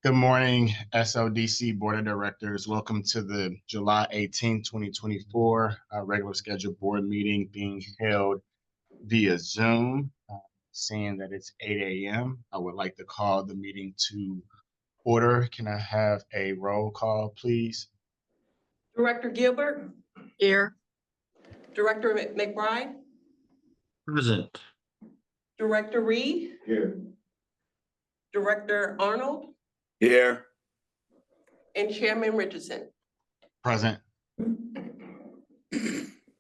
Good morning, SLDC Board of Directors. Welcome to the July 18, 2024 regular scheduled board meeting being held via Zoom. Seeing that it's 8 a.m., I would like to call the meeting to order. Can I have a roll call, please? Director Gilbert? Here. Director McBride? Present. Director Reed? Here. Director Arnold? Here. And Chairman Richardson. Present.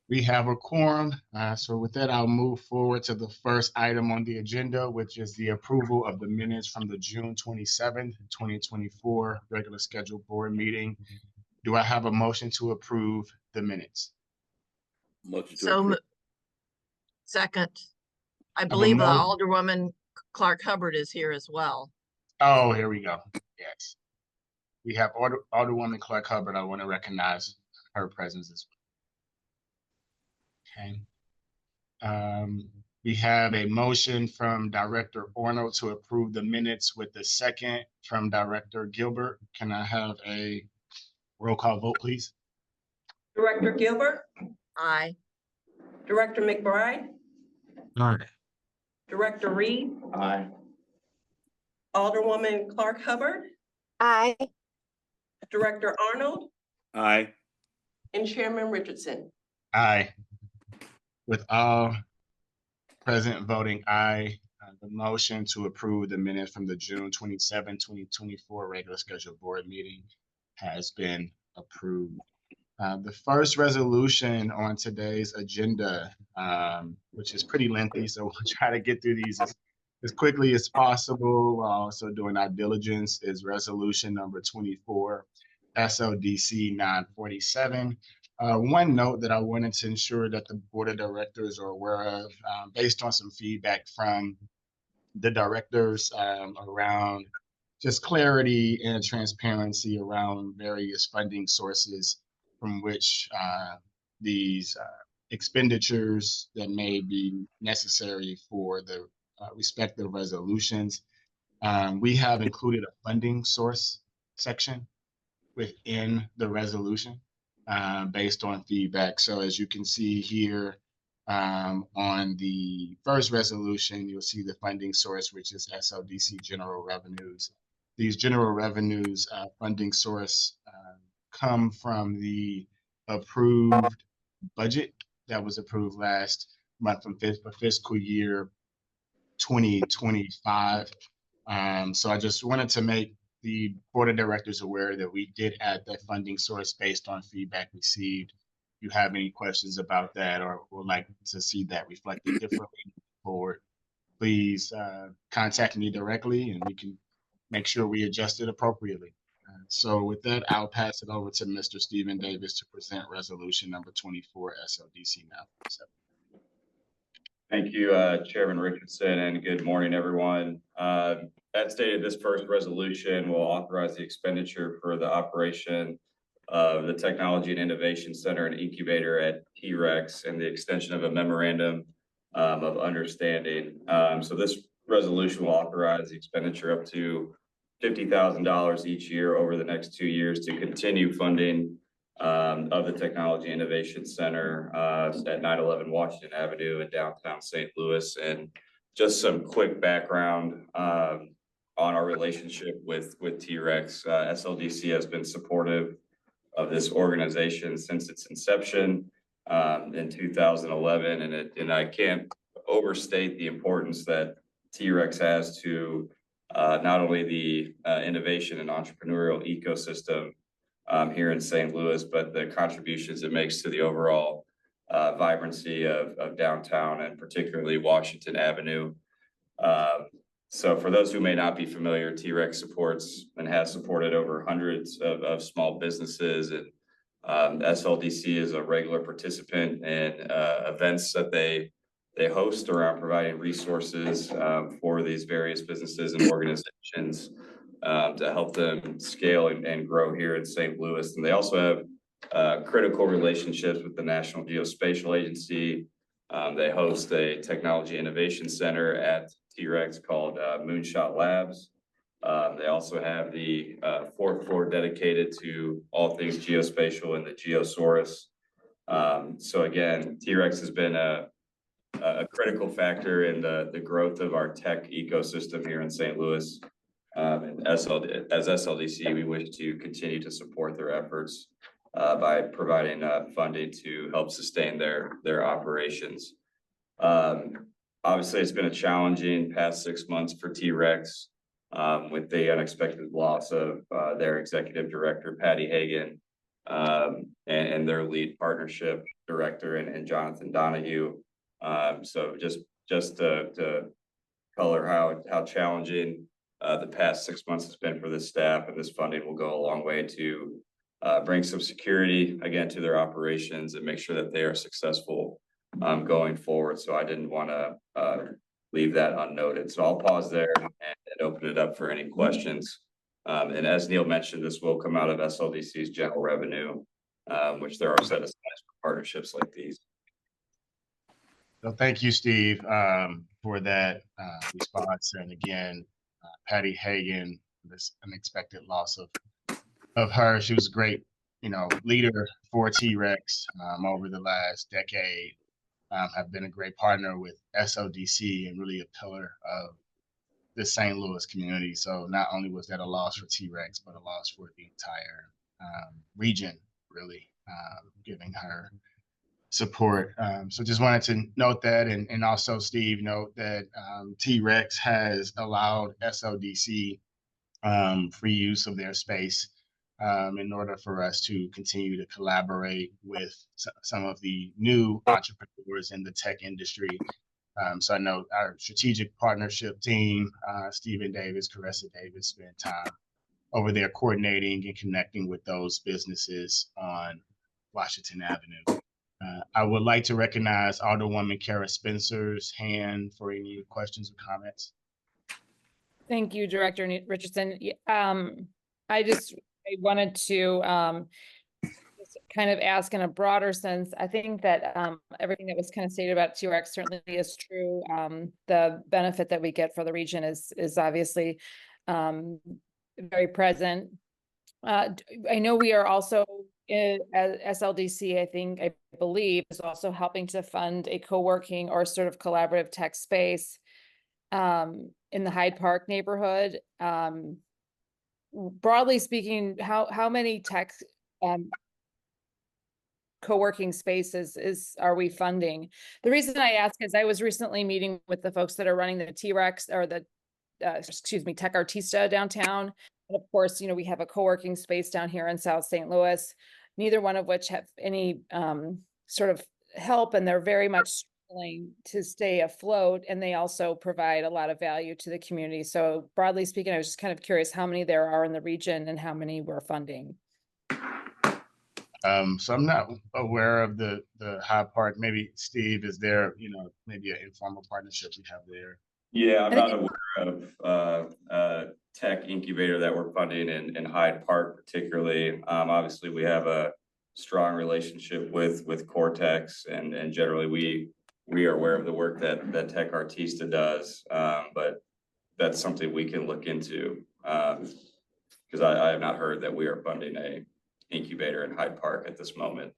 We have a quorum. So with that, I'll move forward to the first item on the agenda, which is the approval of the minutes from the June 27th, 2024 regular scheduled board meeting. Do I have a motion to approve the minutes? Motion to So approve. second, I believe Alderwoman Clark Hubbard is here as well. Oh, here we go. Yes. We have Alderwoman Clark Hubbard. I want to recognize her presence as well. Okay. We have a motion from Director Arnold to approve the minutes with the second from Director Gilbert. Can I have a roll call vote, please? Director Gilbert? Aye. Director McBride? Aye. Director Reed? Aye. Alderwoman Clark Hubbard? Aye. Director Arnold? Aye. And Chairman Richardson. Aye. With all present voting aye, the motion to approve the minutes from the June 27, 2024 regular scheduled board meeting has been approved. The first resolution on today's agenda, which is pretty lengthy, so we'll try to get through these as quickly as possible while also doing our diligence, is resolution number 24, SLDC 947. One note that I wanted to ensure that the board of directors are aware of, based on some feedback from the directors around just clarity and transparency around various funding sources from which these expenditures that may be necessary for the respective resolutions. We have included a funding source section within the resolution based on feedback. So as you can see here on the first resolution, you'll see the funding source, which is SLDC general revenues. These general revenues funding source come from the approved budget that was approved last month for fiscal year 2025. So I just wanted to make the board of directors aware that we did add that funding source based on feedback received. If you have any questions about that or would like to see that reflected differently forward, please contact me directly and we can make sure we adjust it appropriately. So with that, I'll pass it over to Mr. Stephen Davis to present resolution number 24, SLDC 947. Thank you, Chairman Richardson, and good morning, everyone. As stated, this first resolution will authorize the expenditure for the operation of the Technology and Innovation Center and Incubator at T-Rex and the extension of a memorandum of understanding. So this resolution will authorize the expenditure up to $50,000 each year over the next 2 years to continue funding of the Technology Innovation Center at 911 Washington Avenue in downtown St. Louis. And just some quick background on our relationship with T-Rex. SLDC has been supportive of this organization since its inception in 2011, and I can't overstate the importance that T-Rex has to not only the innovation and entrepreneurial ecosystem here in St. Louis, but the contributions it makes to the overall vibrancy of downtown and particularly Washington Avenue. So for those who may not be familiar, T-Rex supports and has supported over hundreds of small businesses, and SLDC is a regular participant in events that they host around providing resources for these various businesses and organizations to help them scale and grow here in St. Louis. And they also have critical relationships with the National Geospatial Agency. They host a technology innovation center at T-Rex called Moonshot Labs. They also have the fourth floor dedicated to all things geospatial and the Geosaurus. So again, T-Rex has been a critical factor in the growth of our tech ecosystem here in St. Louis. And as SLDC, we wish to continue to support their efforts by providing funding to help sustain their operations. Obviously, it's been a challenging past 6 months for T-Rex with the unexpected loss of their executive director, Patty Hagan, and their lead partnership director and Jonathan Donahue. So just to color how challenging the past 6 months has been for this staff, and this funding will go a long way to bring some security again to their operations and make sure that they are successful going forward. So I didn't want to leave that unnoted. So I'll pause there and open it up for any questions. And as Neil mentioned, this will come out of SLDC's general revenue, which there are set aside for partnerships like these. So thank you, Steve, for that response. And again, Patty Hagan, this unexpected loss of her. She was a great, leader for T-Rex over the last decade. Have been a great partner with SLDC and really a pillar of the St. Louis community. So not only was that a loss for T-Rex, but a loss for the entire region, really, giving her support. So just wanted to note that, and also Steve, note that T-Rex has allowed SLDC free use of their space in order for us to continue to collaborate with some of the new entrepreneurs in the tech industry. So I know our strategic partnership team, Stephen Davis, Caressa Davis, spent time over there coordinating and connecting with those businesses on Washington Avenue. I would like to recognize Alderwoman Kara Spencer's hand for any questions or comments. Thank you, Director Richardson. I wanted to just kind of ask in a broader sense. I think that everything that was kind of stated about T-Rex certainly is true. The benefit that we get for the region is obviously very present. I know we are also as SLDC, I believe, is also helping to fund a co-working or sort of collaborative tech space in the Hyde Park neighborhood. Broadly speaking, how many tech co-working spaces are we funding? The reason I ask is I was recently meeting with the folks that are running the T-Rex or the Tech Artista downtown. And of course, we have a co-working space down here in South St. Louis, neither one of which have any sort of help, and they're very much struggling to stay afloat, and they also provide a lot of value to the community. So broadly speaking, I was just kind of curious how many there are in the region and how many we're funding. So I'm not aware of the Hyde Park. Maybe Steve, is there, maybe an informal partnership we have there? Yeah, I'm not aware of tech incubator that we're funding in Hyde Park particularly. Obviously, we have a strong relationship with Cortex, and generally we are aware of the work that Tech Artista does, but that's something we can look into because I have not heard that we are funding a incubator in Hyde Park at this moment.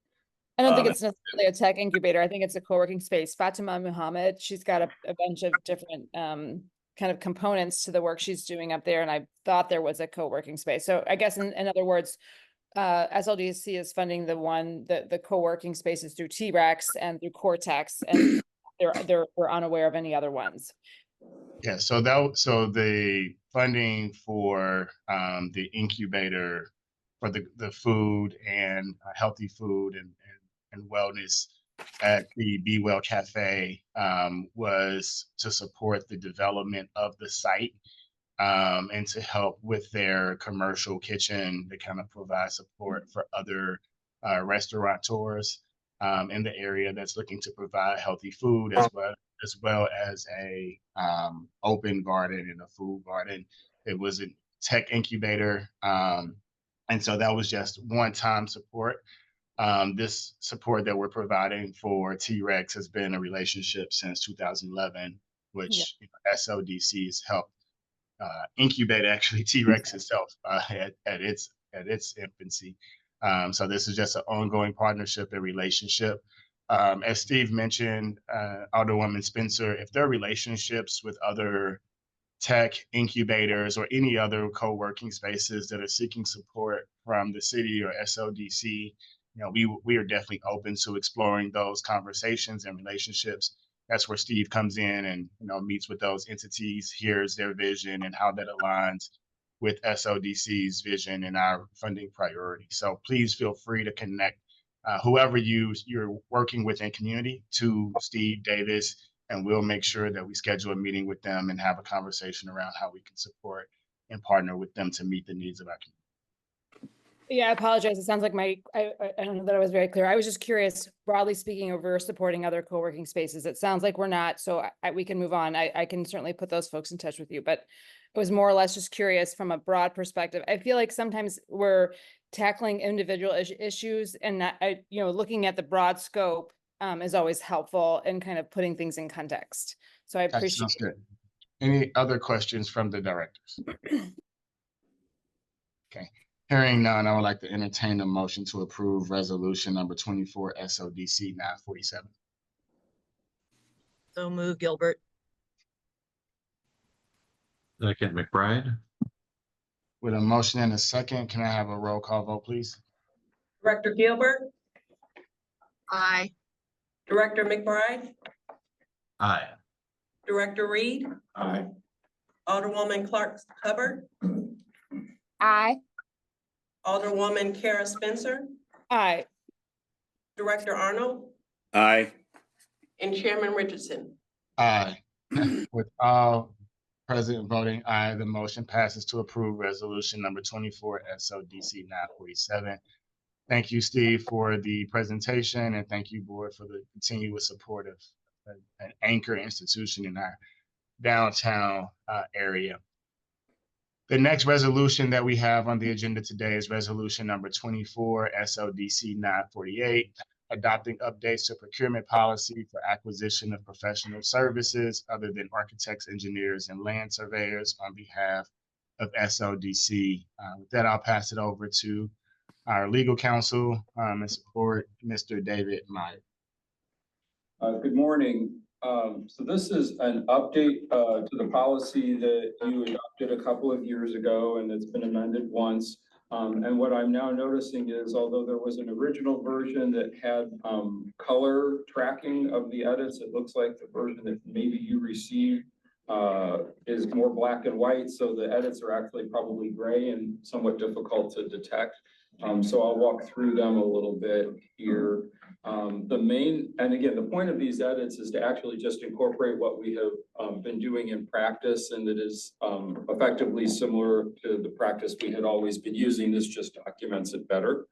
I don't think it's necessarily a tech incubator. I think it's a co-working space. Fatima Muhammad, she's got a bunch of different kind of components to the work she's doing up there, and I thought there was a co-working space. So I guess in other words, SLDC is funding the co-working spaces through T-Rex and through Cortex, and we're unaware of any other ones. Yeah, so the funding for the incubator for the food and healthy food and wellness at the Be Well Cafe was to support the development of the site and to help with their commercial kitchen to kind of provide support for other restaurateurs in the area that's looking to provide healthy food as well as a open garden and a food garden. It was a tech incubator. And so that was just one-time support. This support that we're providing for T-Rex has been a relationship since 2011, which SLDC has helped incubate actually T-Rex itself at its infancy. So this is just an ongoing partnership and relationship. As Steve mentioned, Alderwoman Spencer, if there are relationships with other tech incubators or any other co-working spaces that are seeking support from the city or SLDC, we are definitely open to exploring those conversations and relationships. That's where Steve comes in and meets with those entities, hears their vision and how that aligns with SLDC's vision and our funding priority. So please feel free to connect whoever you're working with in community to Steve Davis, and we'll make sure that we schedule a meeting with them and have a conversation around how we can support and partner with them to meet the needs of our community. Yeah, I apologize. It sounds like I don't know that I was very clear. I was just curious, broadly speaking, if we're supporting other co-working spaces. It sounds like we're not, so we can move on. I can certainly put those folks in touch with you, but it was more or less just curious from a broad perspective. I feel like sometimes we're tackling individual issues and not, looking at the broad scope is always helpful in kind of putting things in context. So I appreciate it. Any other questions from the directors? Okay. Hearing none, I would like to entertain a motion to approve resolution number 24 SLDC 947. So move, Gilbert. Second, McBride. With a motion and a second, can I have a roll call vote, please? Director Gilbert, Aye. Director McBride, Aye. Director Reed, Aye. Alderwoman Clark Hubbard, Aye. Alderwoman Kara Spencer, Aye. Director Arnold, Aye. and Chairman Richardson. Aye. With all present voting aye, the motion passes to approve resolution number 24 SLDC 947. Thank you, Steve, for the presentation, and thank you, board, for the continuous support of an anchor institution in our downtown area. The next resolution that we have on the agenda today is resolution number 24 SLDC 948, adopting updates to procurement policy for acquisition of professional services other than architects, engineers, and land surveyors on behalf of SLDC. With that, I'll pass it over to our legal counsel and support, Mr. David Meyer. Good morning. So this is an update to the policy that you adopted a couple of years ago, and it's been amended once. And what I'm now noticing is, although there was an original version that had color tracking of the edits, it looks like the version that maybe you received is more black and white. So the edits are actually probably gray and somewhat difficult to detect. So I'll walk through them a little bit here. The point of these edits is to actually just incorporate what we have been doing in practice, and that is effectively similar to the practice we had always been using. This just documents it better.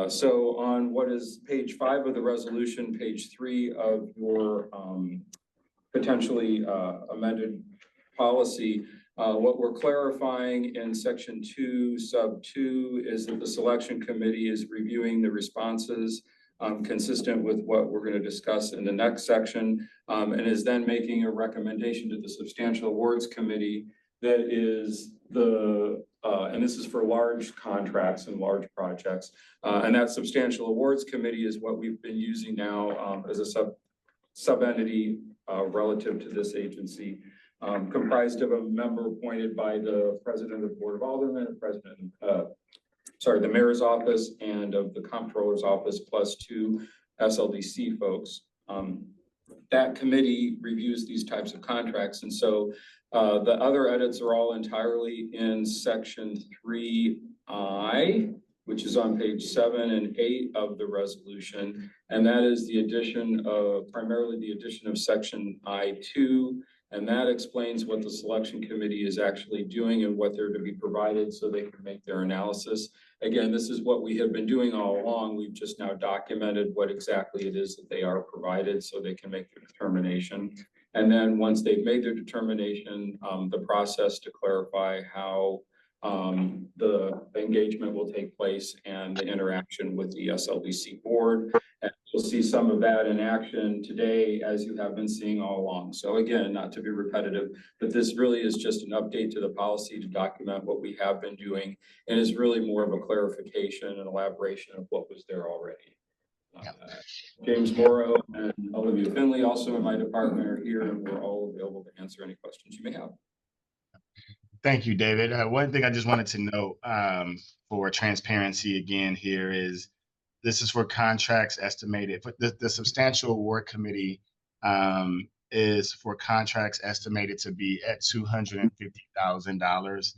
So on what is page 5 of the resolution, page 3 of your potentially amended policy, what we're clarifying in section 2, sub 2, is that the selection committee is reviewing the responses consistent with what we're going to discuss in the next section, and is then making a recommendation to the substantial awards committee that is and this is for large contracts and large projects, and that substantial awards committee is what we've been using now as a sub-entity relative to this agency. Comprised of a member appointed by the president of the Board of Aldermen, the mayor's office, and of the comptroller's office, plus 2 SLDC folks. That committee reviews these types of contracts. And so the other edits are all entirely in section 3I, which is on page 7 and 8 of the resolution. And that is the addition of, primarily the addition of section I2. And that explains what the selection committee is actually doing and what they're to be provided so they can make their analysis. Again, this is what we have been doing all along. We've just now documented what exactly it is that they are provided so they can make their determination. And then once they've made their determination, the process to clarify how the engagement will take place and the interaction with the SLDC board. And you'll see some of that in action today, as you have been seeing all along. So again, not to be repetitive, but this really is just an update to the policy to document what we have been doing, and is really more of a clarification and elaboration of what was there already. James Morrow and Olivia Finley, also in my department, are here, and we're all available to answer any questions you may have. Thank you, David. One thing I just wanted to note for transparency again here is this is for contracts estimated, but the substantial award committee is for contracts estimated to be at $250,000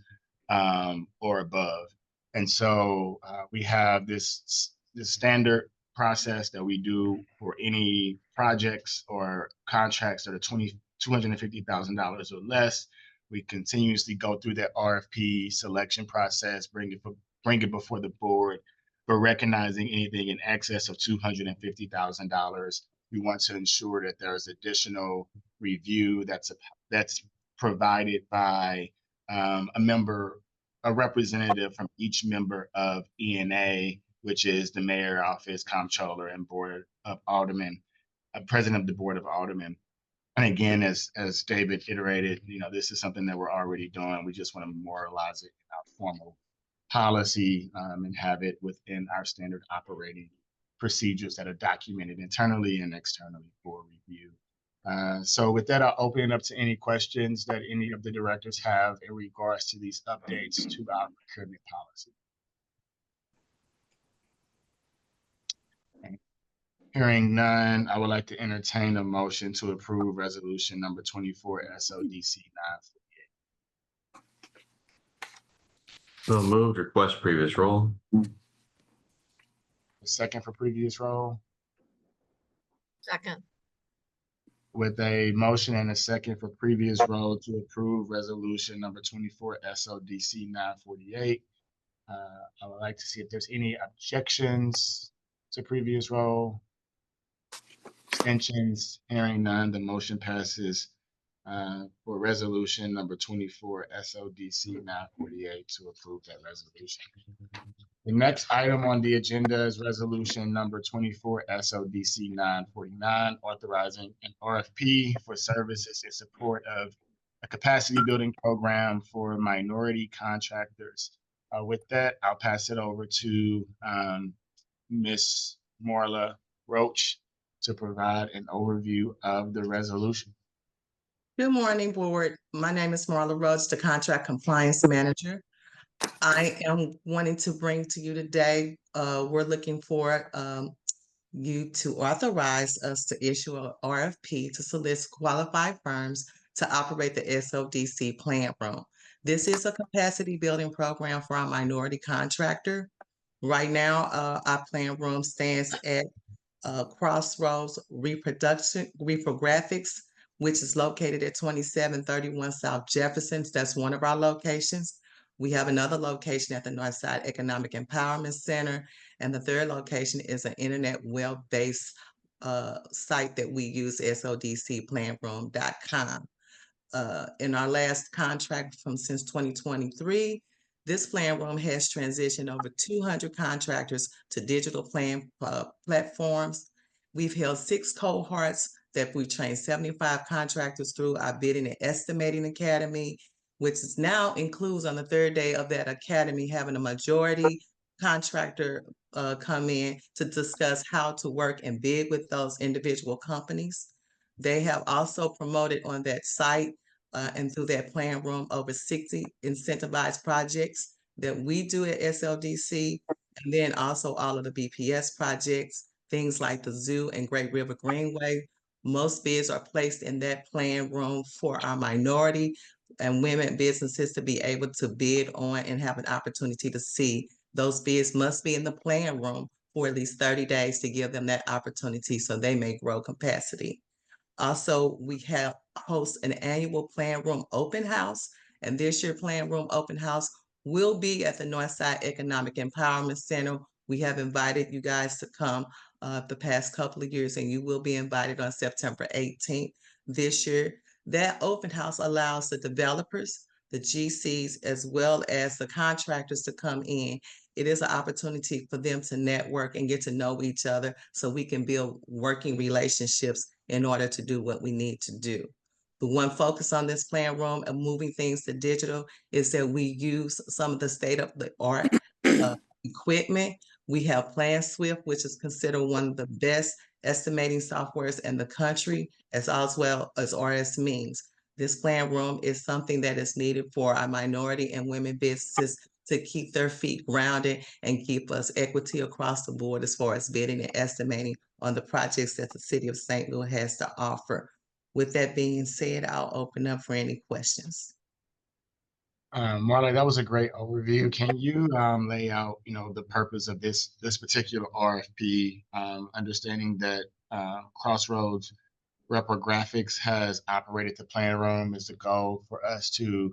or above. And so we have this standard process that we do for any projects or contracts that are $250,000 or less. We continuously go through that RFP selection process, bring it before the board. For recognizing anything in excess of $250,000, we want to ensure that there's additional review that's provided by a representative from each member of ENA, which is the mayor office, comptroller, and board of aldermen, president of the board of aldermen. And again, as David iterated, this is something that we're already doing. We just want to memorialize it in our formal policy and have it within our standard operating procedures that are documented internally and externally for review. So with that, I'll open it up to any questions that any of the directors have in regards to these updates to our procurement policy. Hearing none, I would like to entertain a motion to approve resolution number 24 SLDC 948. So moved. Request previous roll. A second for previous roll. Second. With a motion and a second for previous roll to approve resolution number 24 SLDC 948. I would like to see if there's any objections to previous roll. Abstentions. Hearing none, the motion passes for resolution number 24 SLDC 948 to approve that resolution. The next item on the agenda is resolution number 24 SLDC 949, authorizing an RFP for services in support of a capacity building program for minority contractors. With that, I'll pass it over to Ms. Marla Roach to provide an overview of the resolution. Good morning, board. My name is Marla Roach, the Contract Compliance Manager. I am wanting to bring to you today, we're looking for you to authorize us to issue an RFP to solicit qualified firms to operate the SLDC plant room. This is a capacity building program for our minority contractor. Right now, our plant room stands at Crossroads Reprographics, which is located at 2731 South Jefferson. That's one of our locations. We have another location at the Northside Economic Empowerment Center, and the third location is an internet web-based site that we use, SLDCplantroom.com. In our last contract since 2023, this plan room has transitioned over 200 contractors to digital plan platforms. We've held 6 cohorts that we've trained 75 contractors through our bidding and estimating academy, which is now includes on the 3rd day of that academy having a majority contractor come in to discuss how to work and bid with those individual companies. They have also promoted on that site and through that plan room over 60 incentivized projects that we do at SLDC, and then also all of the BPS projects, things like the zoo and Great River Greenway. Most bids are placed in that plan room for our minority and women businesses to be able to bid on and have an opportunity to see. Those bids must be in the plan room for at least 30 days to give them that opportunity so they may grow capacity. Also, we host an annual plan room open house, and this year plan room open house will be at the Northside Economic Empowerment Center. We have invited you guys to come the past couple of years, and you will be invited on September 18th this year. That open house allows the developers, the GCs, as well as the contractors to come in it is an opportunity for them to network and get to know each other so we can build working relationships in order to do what we need to do. The one focus on this plan room of moving things to digital is that we use some of the state-of-the-art equipment. We have Plan Swift, which is considered one of the best estimating softwares in the country, as well as RS Means. This plan room is something that is needed for our minority and women businesses to keep their feet grounded and keep us equity across the board as far as bidding and estimating on the projects that the city of St. Louis has to offer. With that being said, I'll open up for any questions. Marla, that was a great overview. Can you lay out, the purpose of this particular RFP, understanding that Crossroads Reprographics has operated the plan room? Is the goal for us to,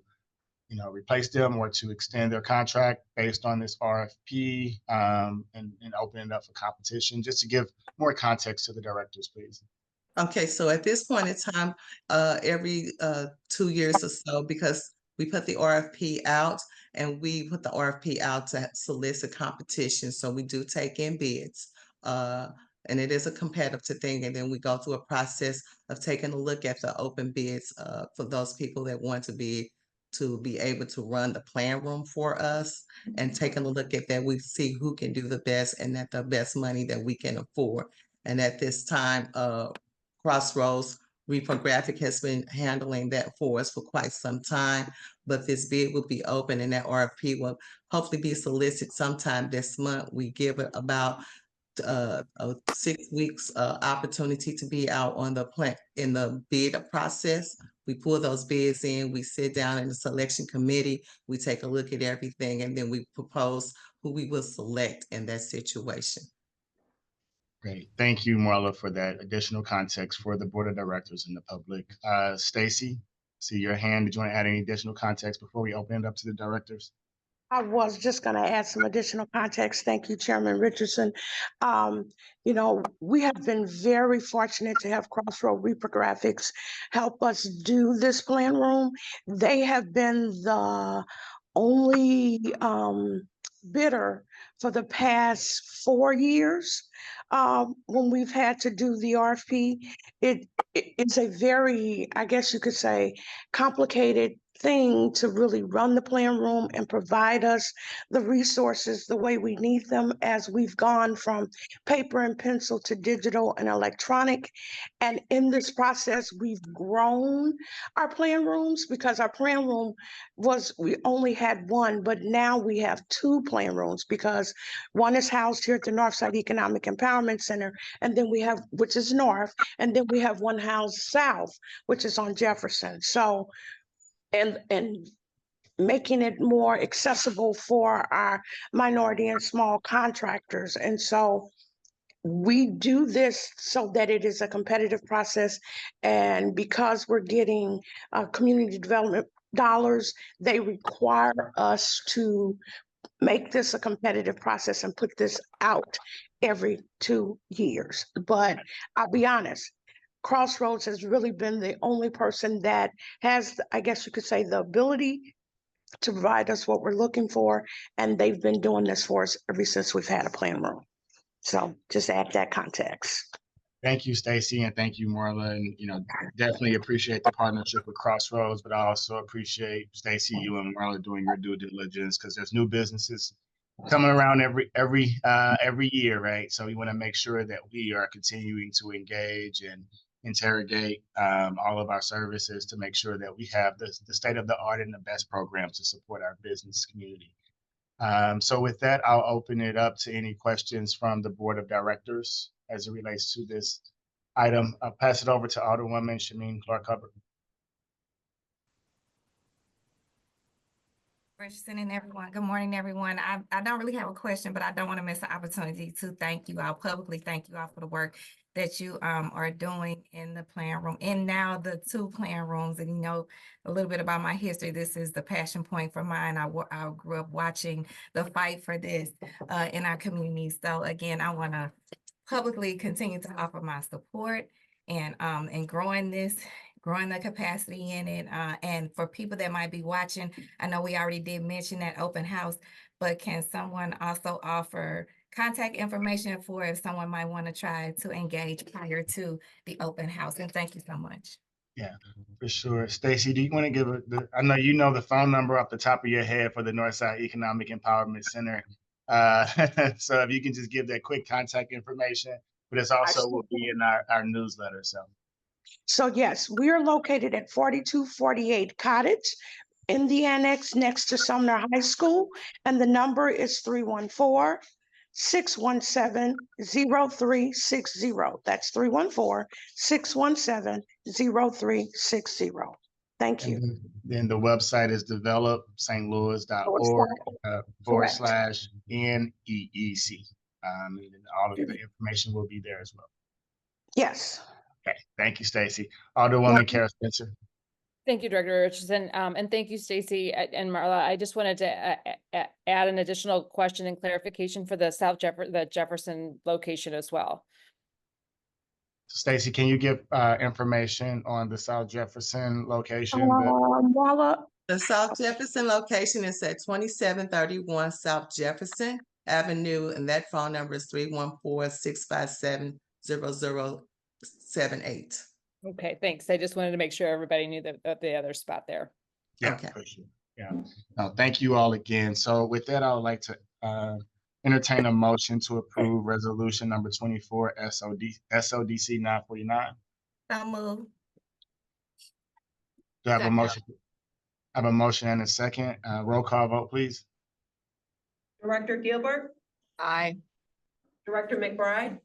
replace them or to extend their contract based on this RFP, and open it up for competition? Just to give more context to the directors, please. Okay, so at this point in time, every 2 years or so, because we put the RFP out and we put the RFP out to solicit competition. So we do take in bids. And it is a competitive thing. And then we go through a process of taking a look at the open bids for those people that want to be able to run the plan room for us, and taking a look at that, we see who can do the best and at the best money that we can afford. And at this time, Crossroads Reprographic has been handling that for us for quite some time, but this bid will be open and that RFP will hopefully be solicited sometime this month. We give it about 6 weeks opportunity to be out on the in the bid process. We pull those bids in, we sit down in the selection committee, we take a look at everything, and then we propose who we will select in that situation. Great. Thank you, Marla, for that additional context for the board of directors and the public. Stacy, see your hand. Did you want to add any additional context before we open it up to the directors? I was just going to add some additional context. Thank you, Chairman Richardson. We have been very fortunate to have Crossroad Reprographics help us do this plan room. They have been the only bidder for the past 4 years when we've had to do the RFP. It's a very, I guess you could say, complicated thing to really run the plan room and provide us the resources the way we need them, as we've gone from paper and pencil to digital and electronic. And in this process, we've grown our plan rooms, because our plan room we only had one, but now we have 2 plan rooms, because one is housed here at the Northside Economic Empowerment Center, and then we have, which is north, and then we have one housed south, which is on Jefferson. So, and making it more accessible for our minority and small contractors. And so we do this so that it is a competitive process. And because we're getting community development dollars, they require us to make this a competitive process and put this out every 2 years. But I'll be honest, Crossroads has really been the only person that has, I guess you could say, the ability to provide us what we're looking for. And they've been doing this for us ever since we've had a plan room. So just add that context. Thank you, Stacy, and thank you, Marla. And definitely appreciate the partnership with Crossroads, but I also appreciate, Stacy, you and Marla doing your due diligence, because there's new businesses coming around every year, right? So we want to make sure that we are continuing to engage and interrogate all of our services to make sure that we have the state of the art and the best programs to support our business community. So with that, I'll open it up to any questions from the board of directors as it relates to this item. I'll pass it over to Alderwoman Shameen Clark-Hubbard. Richardson and everyone. Good morning, everyone. I don't really have a question, but I don't want to miss the opportunity to thank you all publicly. Thank you all for the work that you are doing in the plan room, and now the 2 plan rooms. And a little bit about my history. This is the passion point for mine. I grew up watching the fight for this in our community. So again, I want to publicly continue to offer my support and growing this growing the capacity in it. And for people that might be watching, I know we already did mention that open house, but can someone also offer contact information for if someone might want to try to engage prior to the open house? And thank you so much. Yeah, for sure. Stacy, do you want to give I know you know the phone number off the top of your head for the Northside Economic Empowerment Center. So if you can just give that quick contact information, but it's also will be in our newsletter. So yes, we are located at 4248 Cottage in the annex next to Sumner High School, and the number is 314-617-0360. That's 314-617-0360. Thank you. And then the website is developstlouis.org /NEEC. And all of the information will be there as well. Yes. Okay, thank you, Stacy. Alderwoman Kara Spencer. Thank you, Director Richardson. And thank you, Stacy and Marla. I just wanted to add an additional question and clarification for the the Jefferson location as well. Stacy, can you give information on the South Jefferson location? Marla. The South Jefferson location is at 2731 South Jefferson Avenue, and that phone number is 314-657-0078. Okay, thanks. I just wanted to make sure everybody knew that the other spot there. Yeah, Okay. for sure. Yeah. No, thank you all again. So with that, I would like to entertain a motion to approve resolution number 24 SLDC 949. So move. Do I have a motion? I have a motion and a second. Roll call vote, please. Director Gilbert, Aye. Director McBride,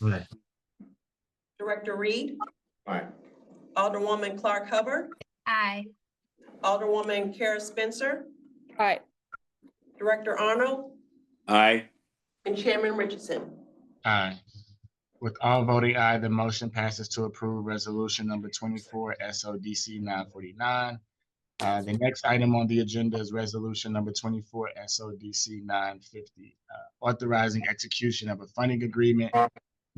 Aye. Director Reed, Aye. Alderwoman Clark Hubbard, Aye. Alderwoman Kara Spencer, Aye. Director Arnold, Aye. and Chairman Richardson. Aye. With all voting aye, the motion passes to approve resolution number 24 SLDC 949. The next item on the agenda is resolution number 24 SLDC 950, authorizing execution of a funding agreement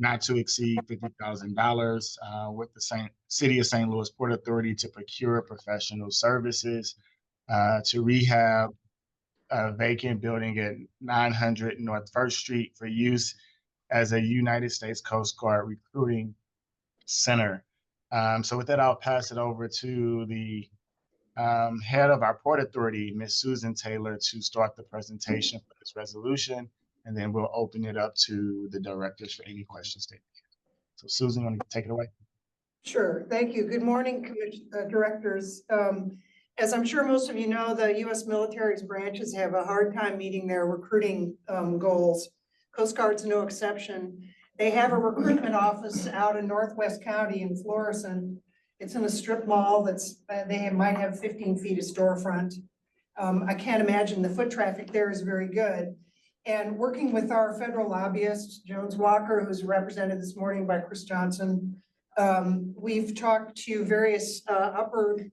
not to exceed $50,000 with the City of St. Louis Port Authority to procure professional services to rehab a vacant building at 900 North First Street for use as a United States Coast Guard recruiting center. So with that, I'll pass it over to the head of our Port Authority, Ms. Susan Taylor, to start the presentation for this resolution, and then we'll open it up to the directors for any questions. So Susan, you want to take it away? Sure, thank you. Good morning, directors. As I'm sure most of you know, the U.S. military's branches have a hard time meeting their recruiting goals. Coast Guard's no exception. They have a recruitment office out in Northwest County in Florissant. It's in a strip mall that's, might have 15 feet of storefront. I can't imagine the foot traffic there is very good. And working with our federal lobbyist, Jones Walker, who's represented this morning by Chris Johnson, we've talked to various upper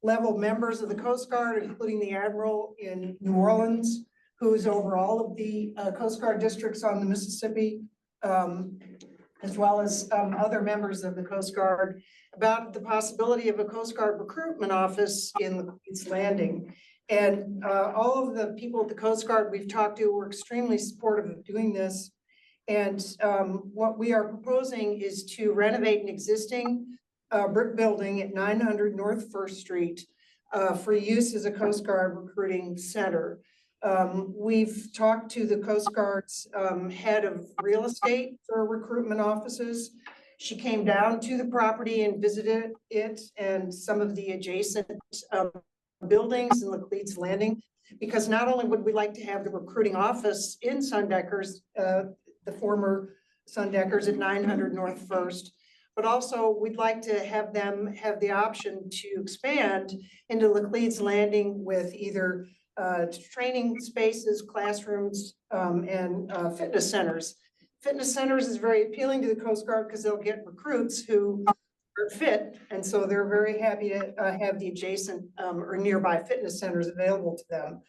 level members of the Coast Guard, including the Admiral in New Orleans, who's over all of the Coast Guard districts on the Mississippi, as well as other members of the Coast Guard, about the possibility of a Coast Guard recruitment office in Lape's Landing. And all of the people at the Coast Guard we've talked to were extremely supportive of doing this. And what we are proposing is to renovate an existing brick building at 900 North First Street for use as a Coast Guard recruiting center. We've talked to the Coast Guard's head of real estate for recruitment offices. She came down to the property and visited it and some of the adjacent buildings in Lape's Landing, because not only would we like to have the recruiting office in Sundeckers, the former Sundeckers at 900 North First, but also we'd like to have them have the option to expand into Lape's Landing with either training spaces, classrooms, and fitness centers. Fitness centers is very appealing to the Coast Guard because they'll get recruits who are fit, and so they're very happy to have the adjacent or nearby fitness centers available to them.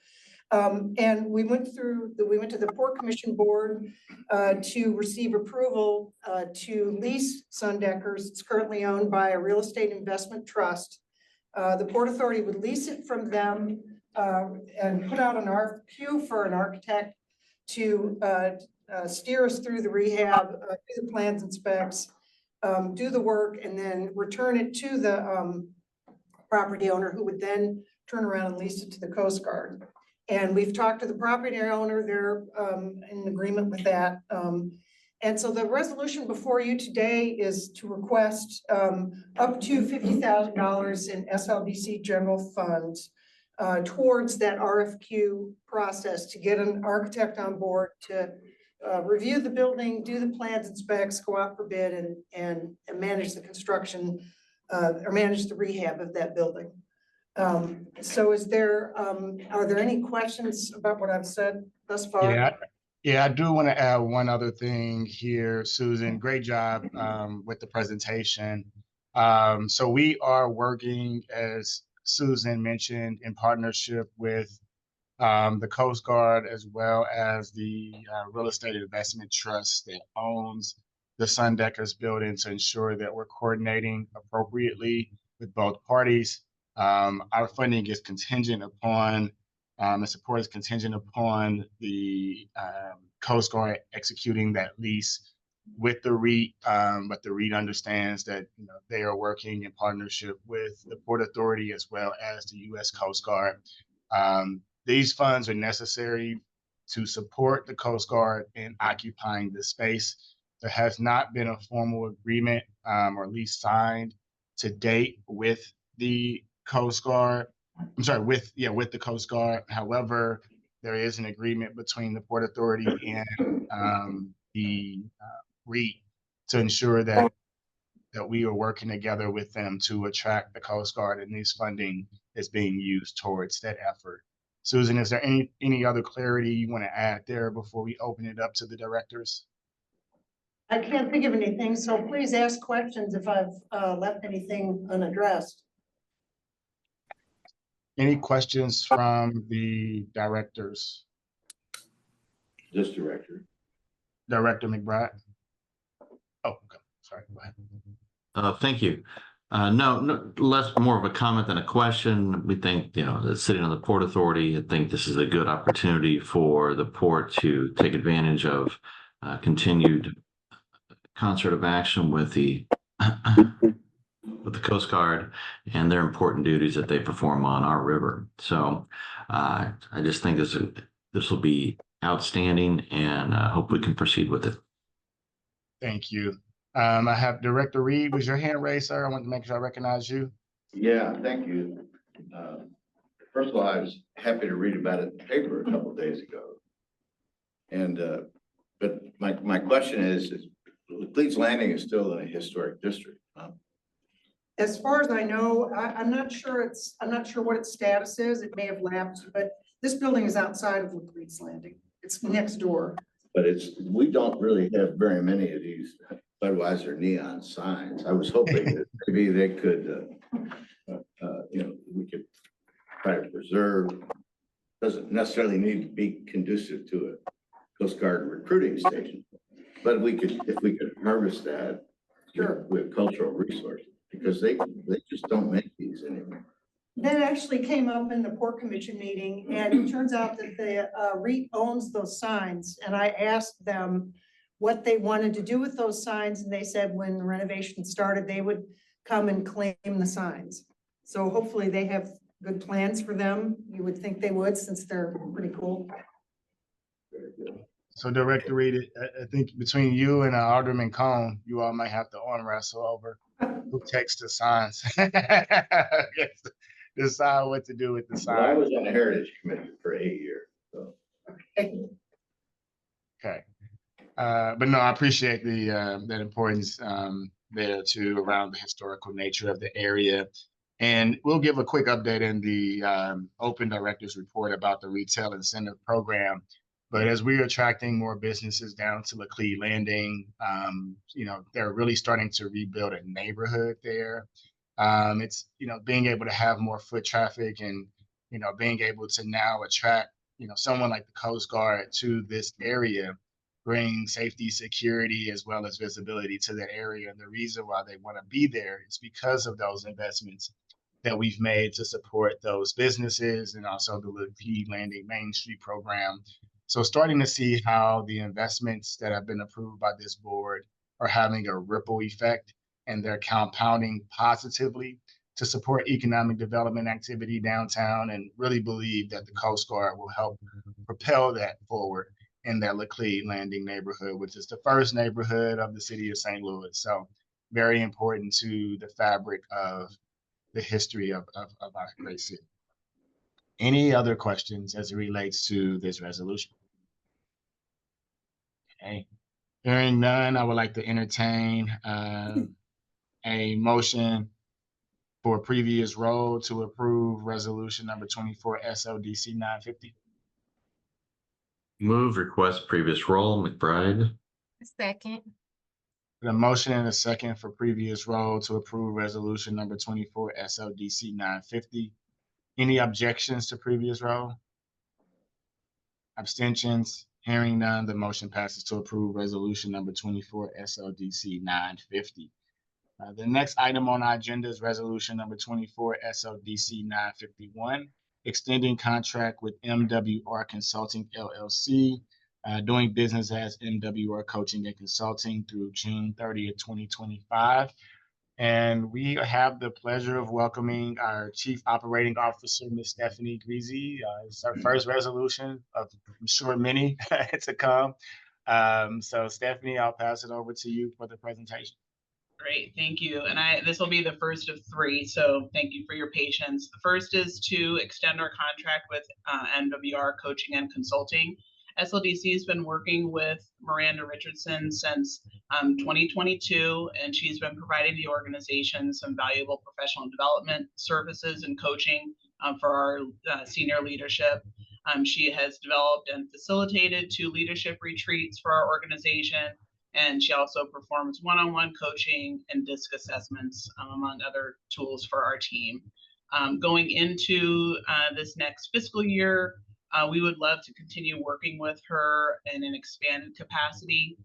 And we went to the Port Commission Board to receive approval to lease Sundeckers. It's currently owned by a real estate investment trust. The Port Authority would lease it from them and put out an RFQ for an architect to steer us through the rehab, do the plans and specs, do the work, and then return it to the property owner, who would then turn around and lease it to the Coast Guard. And we've talked to the property owner, they're in agreement with that. And so the resolution before you today is to request up to $50,000 in SLDC general funds towards that RFQ process to get an architect on board to review the building, do the plans and specs, go out for bid, and manage the construction or manage the rehab of that building. So are there any questions about what I've said thus far? Yeah, I do want to add one other thing here, Susan. Great job with the presentation. So we are working, as Susan mentioned, in partnership with the Coast Guard, as well as the real estate investment trust that owns the Sundeckers building, to ensure that we're coordinating appropriately with both parties. Our funding is contingent upon, the support is contingent upon the Coast Guard executing that lease with the REIT, but the REIT understands that they are working in partnership with the Port Authority as well as the U.S. Coast Guard. These funds are necessary to support the Coast Guard in occupying the space. There has not been a formal agreement or lease signed to date with the Coast Guard. I'm sorry, with the Coast Guard. However, there is an agreement between the Port Authority and the REIT to ensure that we are working together with them to attract the Coast Guard, and this funding is being used towards that effort. Susan, is there any other clarity you want to add there before we open it up to the directors? I can't think of anything, so please ask questions if I've left anything unaddressed. Any questions from the directors? This director. Director McBride? Oh, okay. Sorry, go ahead. Thank you. No, more of a comment than a question. We think, that sitting on the Port Authority, I think this is a good opportunity for the port to take advantage of continued concert of action with the Coast Guard and their important duties that they perform on our river. So I just think this will be outstanding, and hope we can proceed with it. Thank you. I have Director Reed. Was your hand raised, sir? I want to make sure I recognize you. Yeah, thank you. First of all, I was happy to read about it in the paper a couple of days ago. And but my question is Leeds Landing is still in a historic district, huh? As far as I know, I'm not sure what its status is. It may have lapsed, but this building is outside of Leeds Landing. It's next door. But we don't really have very many of these Budweiser neon signs. I was hoping that maybe they could, we could try to preserve. Doesn't necessarily need to be conducive to a Coast Guard recruiting station, but if we could harvest that, sure, with cultural resources, because they just don't make these anymore. That actually came up in the Port Commission meeting, and it turns out that the REIT owns those signs. And I asked them what they wanted to do with those signs, and they said when the renovation started, they would come and claim the signs. So hopefully they have good plans for them. You would think they would, since they're pretty cool. So Director Reed, I think between you and Alderman Cone, you all might have to arm wrestle over who takes the signs. Decide what to do with the signs. Well, I was on the Heritage Committee for 8 years. So. Okay. But no, I appreciate that importance there too, around the historical nature of the area. And we'll give a quick update in the open directors report about the retail incentive program. But as we're attracting more businesses down to Laclede Landing, they're really starting to rebuild a neighborhood there. It's, being able to have more foot traffic and, being able to now attract someone like the Coast Guard to this area brings safety, security, as well as visibility to that area. And the reason why they want to be there is because of those investments that we've made to support those businesses and also the Key Landing Main Street program. So starting to see how the investments that have been approved by this board are having a ripple effect and they're compounding positively to support economic development activity downtown, and really believe that the Coast Guard will help propel that forward in that Laclede Landing neighborhood, which is the first neighborhood of the city of St. Louis. So very important to the fabric of the history of our great city. Any other questions as it relates to this resolution? Okay. Hearing none, I would like to entertain a motion for previous role to approve resolution number 24 SLDC 950. Move, request previous role, McBride. Second. The motion and a second for previous role to approve resolution number 24 SLDC 950. Any objections to previous role? Abstentions? Hearing none, the motion passes to approve resolution number 24 SLDC 950. The next item on our agenda is resolution number 24 SLDC 951, extending contract with MWR Consulting LLC, doing business as MWR Coaching and Consulting through June 30th, 2025. And we have the pleasure of welcoming our Chief Operating Officer, Ms. Stephanie Greasy. It's our first resolution of, I'm sure, many to come. So Stephanie, I'll pass it over to you for the presentation. Great, thank you. And this will be the first of three, so thank you for your patience. The first is to extend our contract with MWR Coaching and Consulting. SLDC has been working with Miranda Richardson since 2022, and she's been providing the organization some valuable professional development services and coaching for our senior leadership. She has developed and facilitated 2 leadership retreats for our organization, and she also performs one-on-one coaching and DISC assessments, among other tools for our team. Going into this next fiscal year, we would love to continue working with her in an expanded capacity.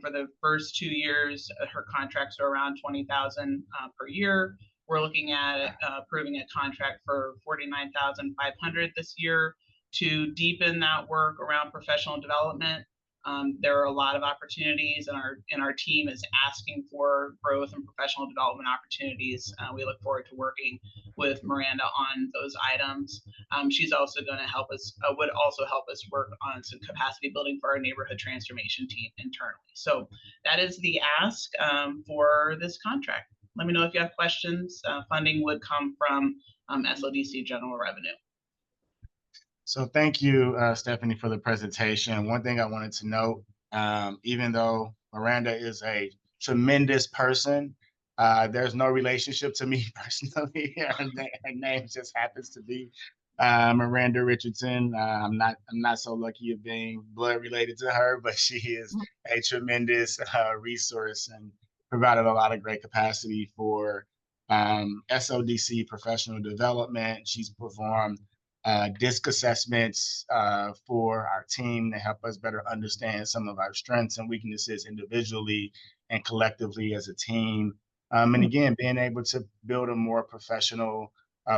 For the first 2 years, her contracts are around $20,000 per year. We're looking at approving a contract for $49,500 this year to deepen that work around professional development. There are a lot of opportunities, and our team is asking for growth and professional development opportunities. We look forward to working with Miranda on those items. She's also going to help us, would also help us work on some capacity building for our neighborhood transformation team internally. So that is the ask for this contract. Let me know if you have questions. Funding would come from SLDC general revenue. So thank you, Stephanie, for the presentation. One thing I wanted to note, even though Miranda is a tremendous person, there's no relationship to me personally. Her name just happens to be Miranda Richardson. I'm not so lucky of being blood related to her, but she is a tremendous resource and provided a lot of great capacity for SLDC professional development. She's performed DISC assessments for our team to help us better understand some of our strengths and weaknesses individually and collectively as a team. And again, being able to build a more professional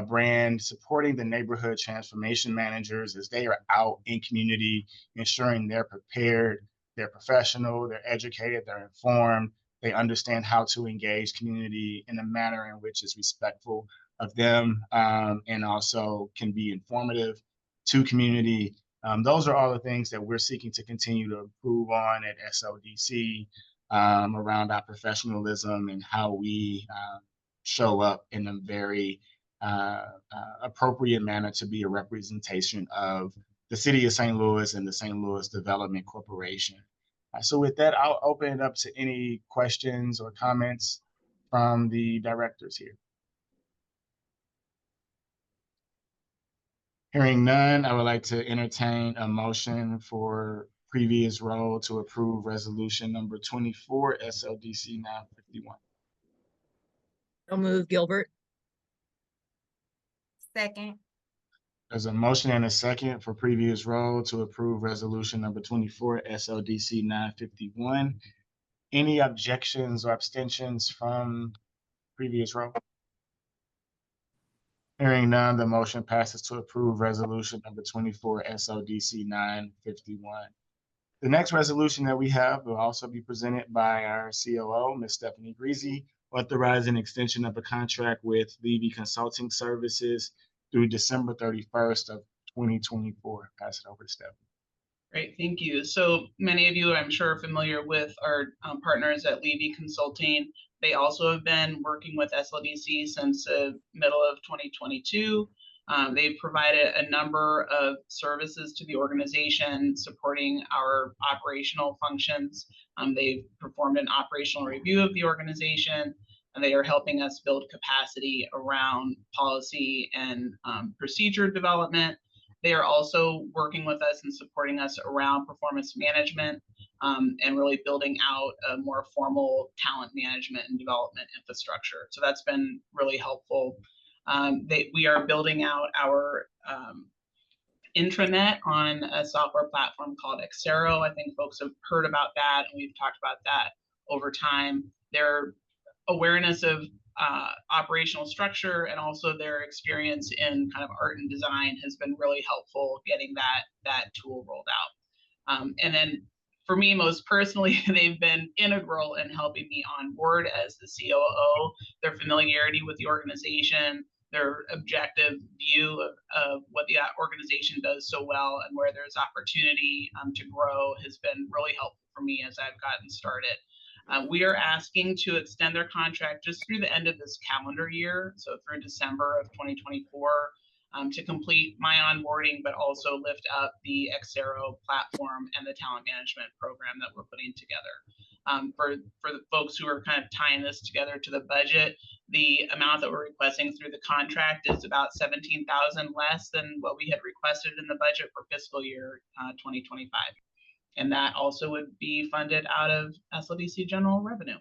brand, supporting the neighborhood transformation managers as they are out in community, ensuring they're prepared, they're professional, they're educated, they're informed, they understand how to engage community in a manner in which is respectful of them, and also can be informative to community. Those are all the things that we're seeking to continue to improve on at SLDC around our professionalism and how we show up in a very appropriate manner to be a representation of the city of St. Louis and the St. Louis Development Corporation. So with that, I'll open it up to any questions or comments from the directors here. Hearing none, I would like to entertain a motion for previous role to approve resolution number 24 SLDC 951. I'll move, Gilbert. Second. There's a motion and a second for previous roll to approve resolution number 24 SLDC 951. Any objections or abstentions from previous roll? Hearing none, the motion passes to approve resolution number 24 SLDC 951. The next resolution that we have will also be presented by our COO, Ms. Stephanie Greasy, authorizing extension of a contract with Levy Consulting Services through December 31st of 2024. Pass it over to Stephanie. Great, thank you. So many of you, I'm sure, are familiar with our partners at Levy Consulting. They also have been working with SLDC since the middle of 2022. They've provided a number of services to the organization supporting our operational functions. They've performed an operational review of the organization, and they are helping us build capacity around policy and procedure development. They are also working with us and supporting us around performance management and really building out a more formal talent management and development infrastructure. So that's been really helpful. We are building out our intranet on a software platform called Xero. I think folks have heard about that, and we've talked about that over time. Their awareness of operational structure and also their experience in kind of art and design has been really helpful getting that tool rolled out. And then for me, most personally, they've been integral in helping me on board as the COO. Their familiarity with the organization, their objective view of what the organization does so well and where there's opportunity to grow has been really helpful for me as I've gotten started. We are asking to extend their contract just through the end of this calendar year, so through December of 2024, to complete my onboarding, but also lift up the Xero platform and the talent management program that we're putting together. For the folks who are kind of tying this together to the budget, the amount that we're requesting through the contract is about $17,000 less than what we had requested in the budget for fiscal year 2025. And that also would be funded out of SLDC general revenue.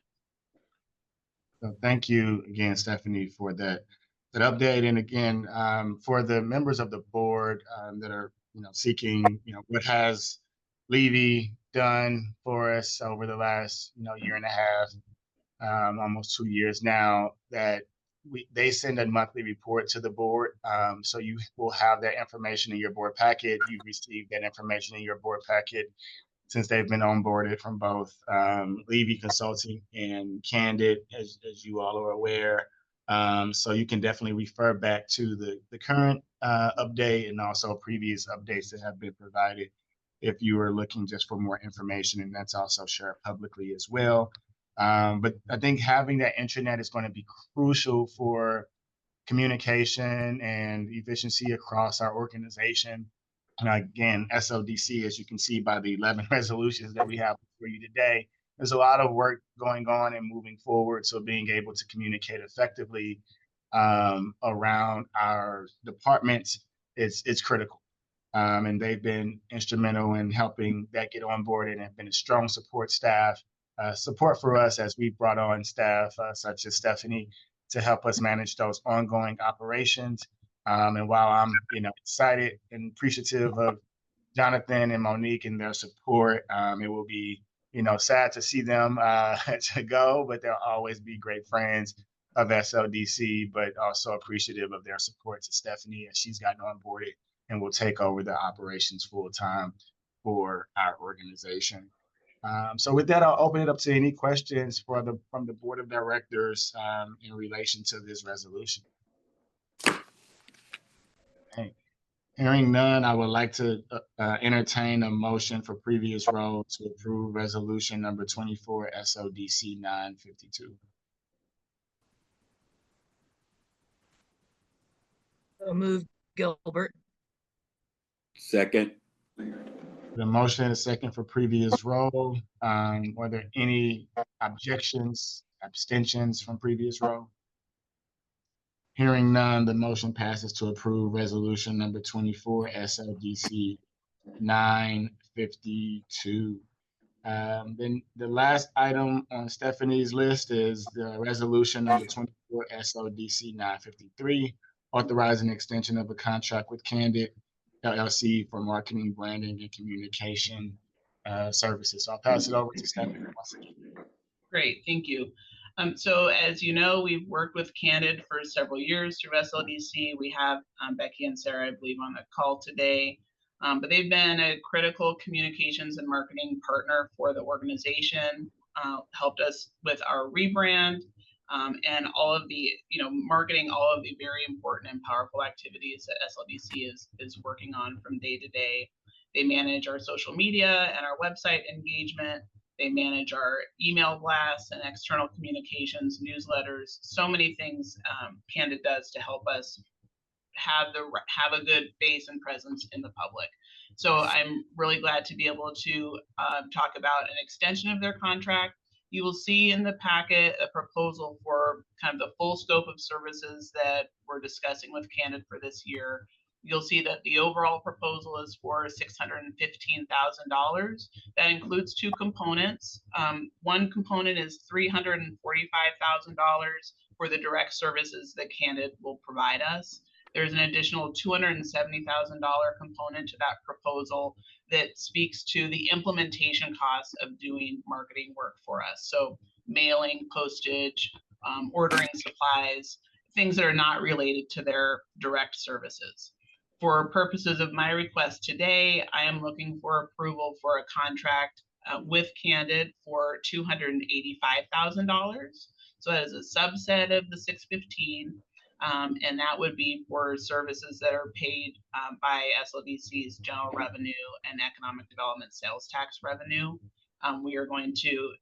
So thank you again, Stephanie, for that update. And again, for the members of the board that are seeking, what has Levy done for us over the last year and a half, almost 2 years now, that they send a monthly report to the board. So you will have that information in your board packet. You've received that information in your board packet since they've been onboarded from both Levy Consulting and Candid, as you all are aware. So you can definitely refer back to the current update and also previous updates that have been provided if you are looking just for more information, and that's also shared publicly as well. But I think having that intranet is going to be crucial for communication and efficiency across our organization. And again, SLDC, as you can see by the 11 resolutions that we have for you today, there's a lot of work going on and moving forward. So being able to communicate effectively around our departments it's critical. And they've been instrumental in helping that get on board and have been a strong support staff, support for us as we brought on staff such as Stephanie to help us manage those ongoing operations. And while I'm, excited and appreciative of Jonathan and Monique and their support, it will be, sad to see them to go, but they'll always be great friends of SLDC, but also appreciative of their support to Stephanie as she's gotten onboarded and will take over the operations full time for our organization. So with that, I'll open it up to any questions from the board of directors in relation to this resolution. Okay. Hearing none, I would like to entertain a motion for previous roll to approve resolution number 24 SLDC 952. So move, Gilbert. Second. The motion and a second for previous roll. Were there any objections, abstentions from previous roll? Hearing none, the motion passes to approve resolution number 24 SLDC 952. Then the last item on Stephanie's list is the resolution number 24 SLDC 953, authorizing extension of a contract with Candid LLC for marketing, branding, and communication services. So I'll pass it over to Stephanie once again. Great, thank you. So as you know, we've worked with Candid for several years through SLDC. We have Becky and Sarah, I believe, on the call today. But they've been a critical communications and marketing partner for the organization, helped us with our rebrand, and all of the, marketing all of the very important and powerful activities that SLDC is working on from day to day. They manage our social media and our website engagement. They manage our email blasts and external communications, newsletters, so many things Candid does to help us have a good face and presence in the public. So I'm really glad to be able to talk about an extension of their contract. You will see in the packet a proposal for kind of the full scope of services that we're discussing with Candid for this year. You'll see that the overall proposal is for $615,000. That includes two components. One component is $345,000 for the direct services that Candid will provide us. There's an additional $270,000 component to that proposal that speaks to the implementation costs of doing marketing work for us. So mailing, postage, ordering supplies, things that are not related to their direct services. For purposes of my request today, I am looking for approval for a contract with Candid for $285,000. So that is a subset of the $615,000. And that would be for services that are paid by SLDC's general revenue and economic development sales tax revenue. We are going to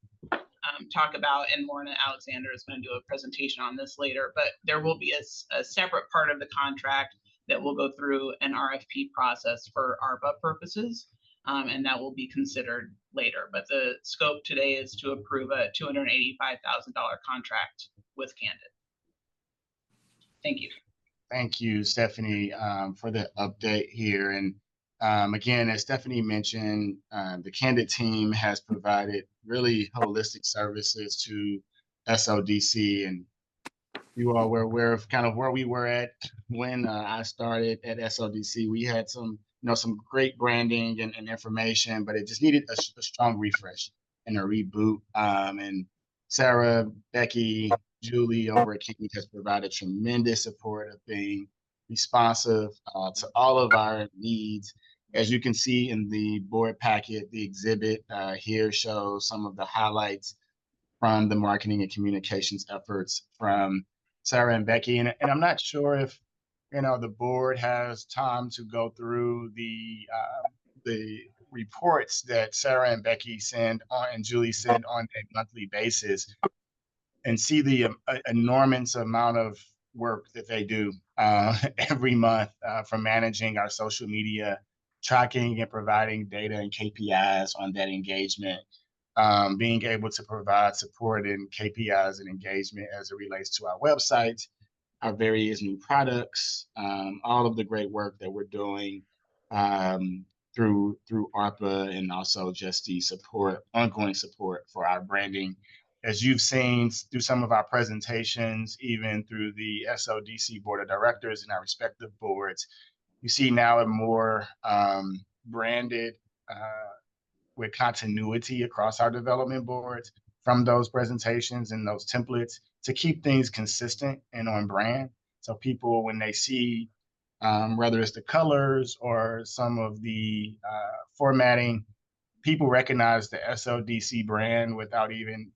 talk about, and Lorna Alexander is going to do a presentation on this later, but there will be a separate part of the contract that will go through an RFP process for ARPA purposes, and that will be considered later. But the scope today is to approve a $285,000 contract with Candid. Thank you. Thank you, Stephanie, for the update here. And again, as Stephanie mentioned, the Candid team has provided really holistic services to SLDC, and you all were aware of kind of where we were at when I started at SLDC. We had some great branding and information, but it just needed a strong refresh and a reboot. And Sarah, Becky, Julie over at King has provided tremendous support of being responsive to all of our needs. As you can see in the board packet, the exhibit here shows some of the highlights from the marketing and communications efforts from Sarah and Becky. And I'm not sure if the board has time to go through the reports that Sarah and Becky send on and Julie send on a monthly basis, and see the enormous amount of work that they do every month for managing our social media, tracking and providing data and KPIs on that engagement, being able to provide support in KPIs and engagement as it relates to our website, our various new products, all of the great work that we're doing through ARPA, and also just the ongoing support for our branding. As you've seen through some of our presentations, even through the SLDC Board of Directors and our respective boards, you see now a more branded with continuity across our development boards from those presentations and those templates to keep things consistent and on brand. So people, when they see, whether it's the colors or some of the formatting, people recognize the SLDC brand without even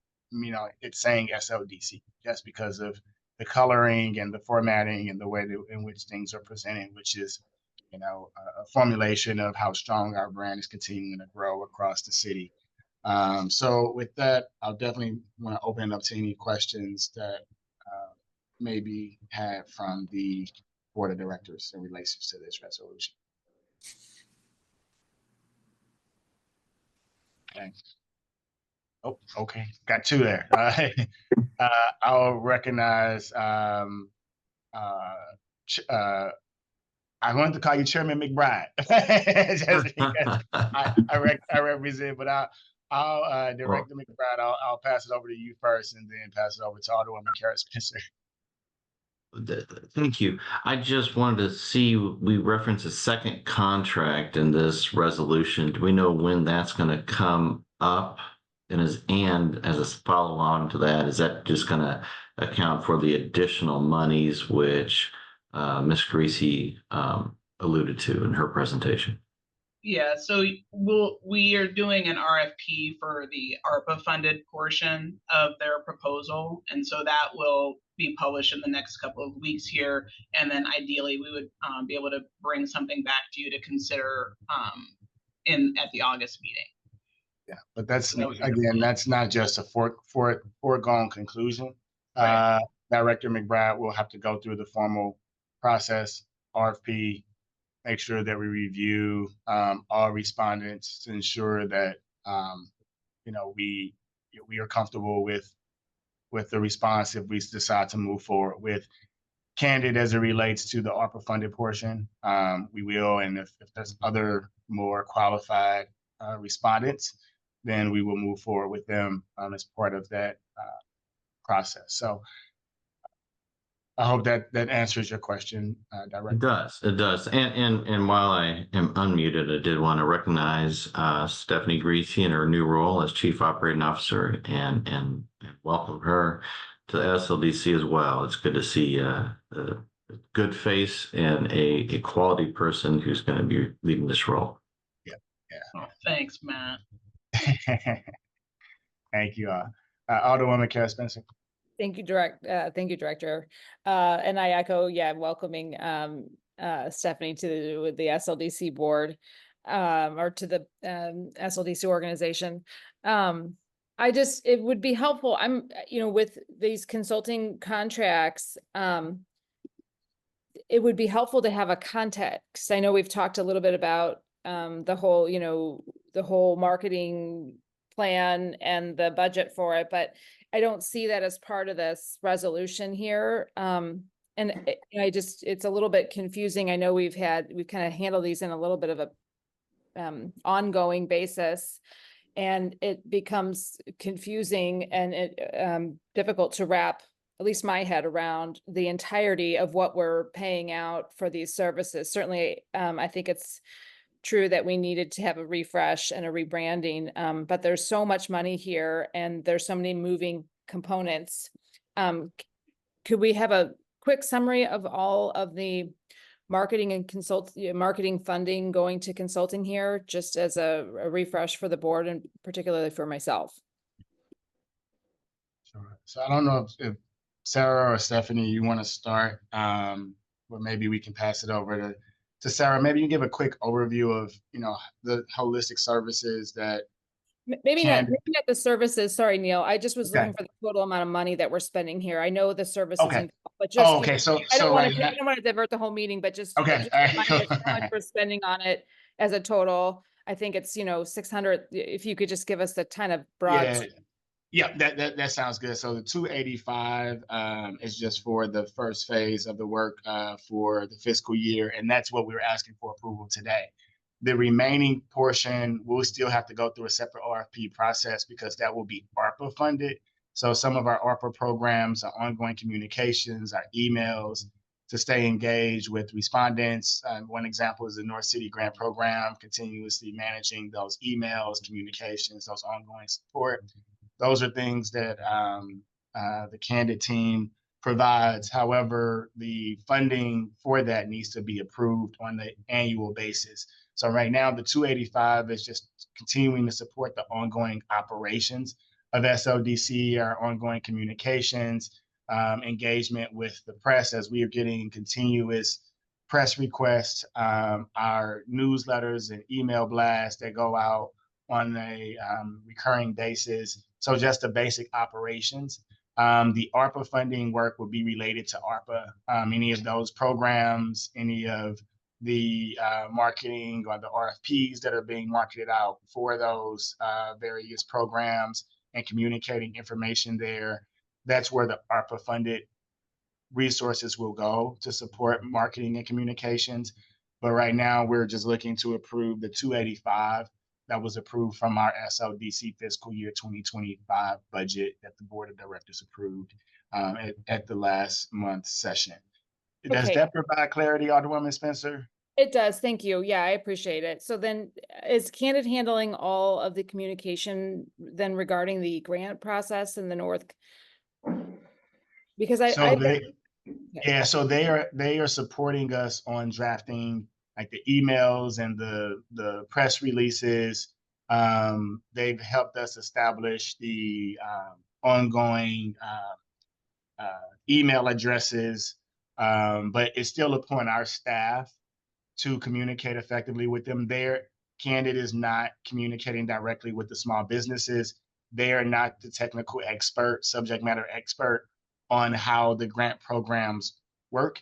it's saying SLDC, just because of the coloring and the formatting and the way in which things are presented, which is, a formulation of how strong our brand is continuing to grow across the city. So with that, I'll definitely want to open it up to any questions that may be had from the Board of Directors in relation to this resolution. Okay. Oh, okay. Got two there. I'll recognize, I wanted to call you Chairman McBride, just because I represent, but I'll Director McBride, I'll pass it over to you first, and then pass it over to Alderwoman Kara Spencer. Thank you. I just wanted to see, we reference a second contract in this resolution. Do we know when that's going to come up? And as a follow on to that, is that just going to account for the additional monies which Ms. Creasy alluded to in her presentation? Yeah, so we are doing an RFP for the ARPA funded portion of their proposal. And so that will be published in the next couple of weeks here. And then ideally we would be able to bring something back to you to consider at the August meeting. Yeah, but that's, again, that's not just a foregone conclusion. Director McBride will have to go through the formal process, RFP, make sure that we review all respondents to ensure that we are comfortable with the response if we decide to move forward with Candid as it relates to the ARPA funded portion. We will, and if there's other more qualified respondents, then we will move forward with them as part of that process. So I hope that answers your question, Director. It does. And while I am unmuted, I did want to recognize Stephanie Greasy in her new role as Chief Operating Officer and welcome her to the SLDC as well. It's good to see a good face and a quality person who's going to be leading this role. Yeah. Oh, thanks, Matt. Thank you. Alderwoman Kara Spencer. Thank you, Director. And I echo, welcoming Stephanie to the SLDC board or to the SLDC organization. It would be helpful. With these consulting contracts, it would be helpful to have a context. I know we've talked a little bit about the whole marketing plan and the budget for it, but I don't see that as part of this resolution here. It's a little bit confusing. I know we've kind of handled these in a little bit of a ongoing basis, and it becomes confusing and difficult to wrap at least my head around the entirety of what we're paying out for these services. Certainly, I think it's true that we needed to have a refresh and a rebranding, but there's so much money here and there's so many moving components. Could we have a quick summary of all of the marketing and marketing funding going to consulting here, just as a refresh for the board and particularly for myself? Sure. So I don't know if Sarah or Stephanie, you want to start, but maybe we can pass it over to Sarah. Maybe you can give a quick overview of, the holistic services that maybe not the services. Sorry, Neil. I just was looking for the total amount of money that we're spending here. I know the services, but just I don't want to divert the whole meeting, but just how much we're spending on it as a total. I think it's 600. If you could just give us the kind of broad. Yeah, that sounds good. So the 285 is just for the first phase of the work for the fiscal year, and that's what we're asking for approval today. The remaining portion, we'll still have to go through a separate RFP process because that will be ARPA funded. So some of our ARPA programs, our ongoing communications, our emails to stay engaged with respondents. One example is the North City Grant Program, continuously managing those emails, communications, those ongoing support. Those are things that the Candid team provides. However, the funding for that needs to be approved on the annual basis. So right now, the 285 is just continuing to support the ongoing operations of SLDC, our ongoing communications, engagement with the press as we are getting continuous press requests, our newsletters and email blasts that go out on a recurring basis. So just the basic operations. The ARPA funding work will be related to ARPA. Any of those programs, any of the marketing or the RFPs that are being marketed out for those various programs and communicating information there. That's where the ARPA funded resources will go to support marketing and communications. But right now we're just looking to approve the 285 that was approved from our SLDC fiscal year 2025 budget that the board of directors approved. at the last month's session. Does Okay. that provide clarity, Alderwoman Spencer? It does. Thank you. Yeah, I appreciate it. So then is Candid handling all of the communication then regarding the grant process in the North? Because So they are supporting us on drafting like the emails and the press releases. They've helped us establish the ongoing email addresses, but it's still upon our staff to communicate effectively with them. Candid is not communicating directly with the small businesses. They are not the technical expert, subject matter expert on how the grant programs work.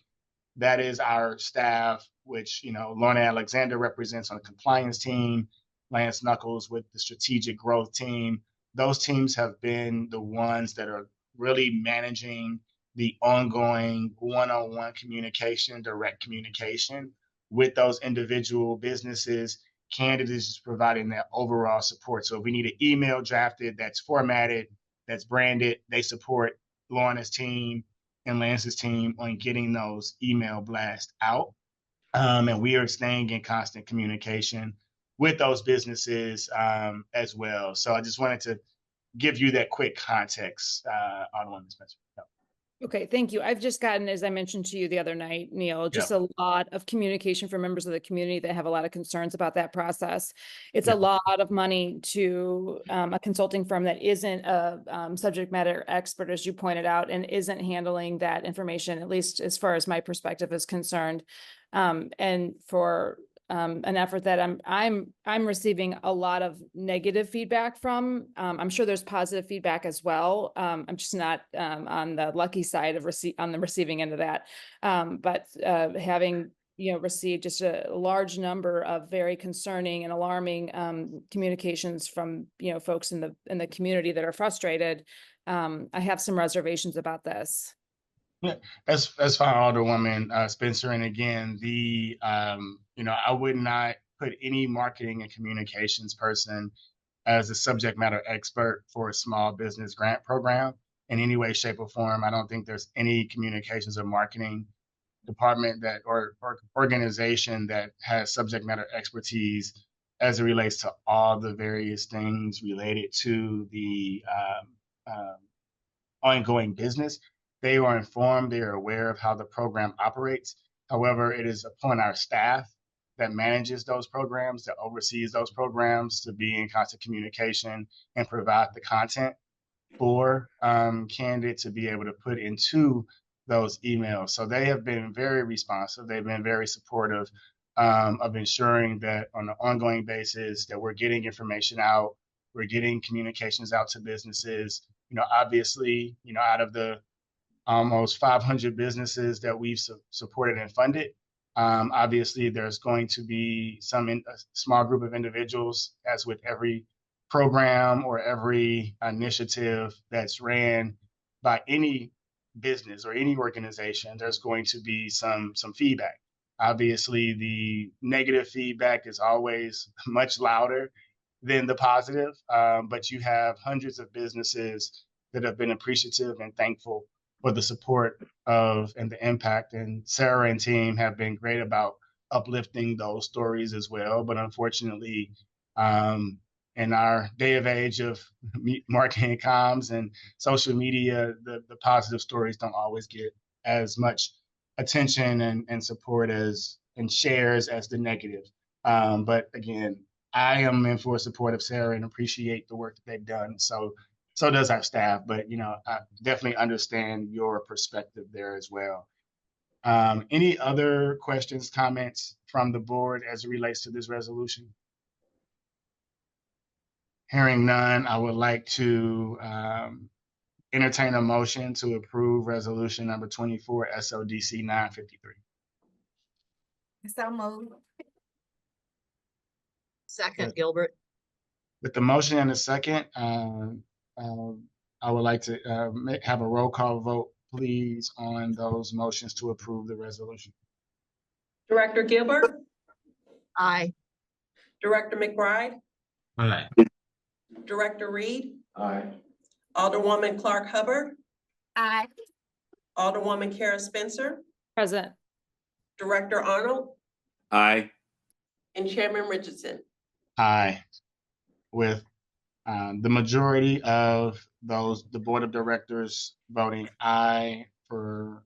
That is our staff, which, Lorna Alexander represents on the compliance team, Lance Knuckles with the strategic growth team. Those teams have been the ones that are really managing the ongoing one-on-one communication, direct communication with those individual businesses. Candid is just providing that overall support. So if we need an email drafted that's formatted, that's branded, they support Lorna's team and Lance's team on getting those email blasts out. And we are staying in constant communication with those businesses as well. So I just wanted to give you that quick context, Alderwoman Spencer. Okay, thank you. I've just gotten, as I mentioned to you the other night, Neil, just a lot of communication from members of the community that have a lot of concerns about that process. It's a lot of money to a consulting firm that isn't a subject matter expert, as you pointed out, and isn't handling that information, at least as far as my perspective is concerned. And for an effort that I'm receiving a lot of negative feedback from. I'm sure there's positive feedback as well. I'm just not on the lucky side of on the receiving end of that. But having received just a large number of very concerning and alarming communications from folks in the community that are frustrated, I have some reservations about this. Yeah, that's fine, Alderwoman Spencer. And again, I would not put any marketing and communications person as a subject matter expert for a small business grant program in any way, shape, or form. I don't think there's any communications or marketing department or organization that has subject matter expertise as it relates to all the various things related to the ongoing business. They are informed, they are aware of how the program operates. However, it is upon our staff that manages those programs, that oversees those programs, to be in constant communication and provide the content for Candid to be able to put into those emails. So they have been very responsive. They've been very supportive of ensuring that on an ongoing basis that we're getting information out, we're getting communications out to businesses. Obviously, out of the almost 500 businesses that we've supported and funded, obviously there's going to be a small group of individuals, as with every program or every initiative that's ran by any business or any organization, there's going to be some feedback. Obviously, the negative feedback is always much louder than the positive, but you have hundreds of businesses that have been appreciative and thankful for the support of and the impact. And Sarah and team have been great about uplifting those stories as well. But unfortunately, in our day of age of marketing comms and social media, the positive stories don't always get as much attention and support and shares as the negative. But again, I am in full support of Sarah and appreciate the work that they've done. So does our staff, but I definitely understand your perspective there as well. Any other questions, comments from the board as it relates to this resolution? Hearing none, I would like to entertain a motion to approve resolution number 24 SLDC 953. So moved. Second, Gilbert. With the motion and a second, I would like to have a roll call vote, please, on those motions to approve the resolution. Director Gilbert, Aye. Director McBride, Aye. Director Reed, Aye. Alderwoman Clark Hubbard, Aye. Alderwoman Kara Spencer, Present. Director Arnold, Aye. and Chairman Richardson. Aye. With the majority of those, the Board of Directors voting aye for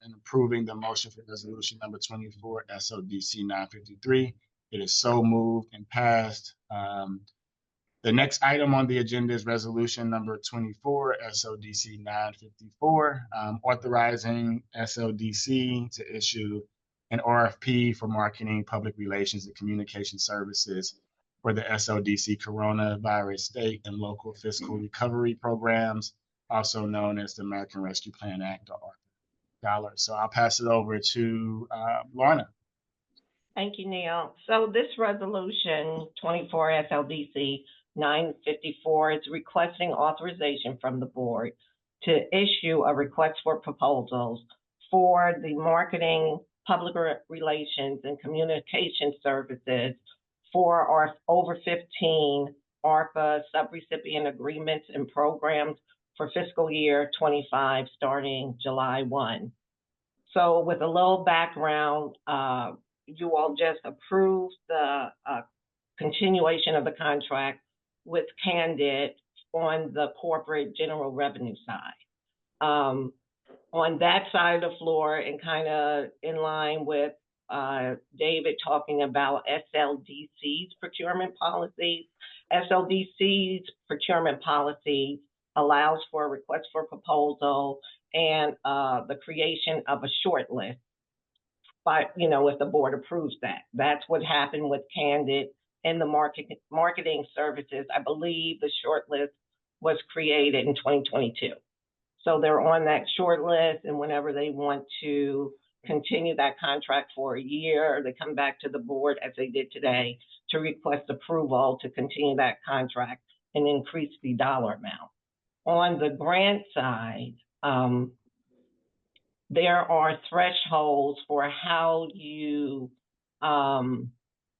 and approving the motion for resolution number 24 SLDC 953. It is so moved and passed. The next item on the agenda is resolution number 24 SLDC 954, authorizing SLDC to issue an RFP for marketing, public relations, and communication services for the SLDC Coronavirus State and Local Fiscal Recovery Programs, also known as the American Rescue Plan Act, or ARPA. So I'll pass it over to Lorna. Thank you, Neil. So this resolution 24 SLDC 954 is requesting authorization from the board to issue a request for proposals for the marketing, public relations, and communication services for our over 15 ARPA subrecipient agreements and programs for fiscal year 25 starting July 1. So with a little background, you all just approved the continuation of the contract with Candid on the corporate general revenue side. On that side of the floor, and kind of in line with David talking about SLDC's procurement policies, SLDC's procurement policy allows for a request for proposal and the creation of a short list. But, if the board approves that. That's what happened with Candid and the marketing services. I believe the short list was created in 2022. So they're on that short list, and whenever they want to continue that contract for a year, they come back to the board, as they did today, to request approval to continue that contract and increase the dollar amount. On the grant side, there are thresholds for how you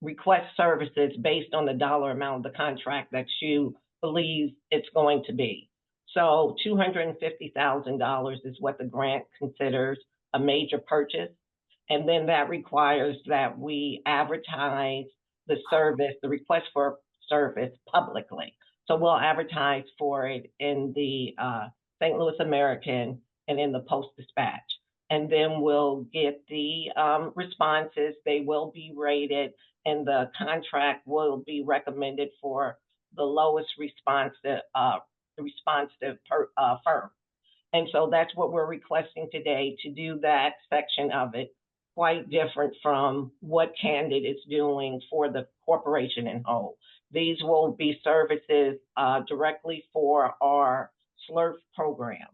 request services based on the dollar amount of the contract that you believe it's going to be. So $250,000 is what the grant considers a major purchase. And then that requires that we advertise the service, the request for service publicly. So we'll advertise for it in the St. Louis American and in the Post-Dispatch. And then we'll get the responses. They will be rated, and the contract will be recommended for the lowest responsive firm. And so that's what we're requesting today, to do that section of it, quite different from what Candid is doing for the corporation in whole. These will be services directly for our SLRF programs.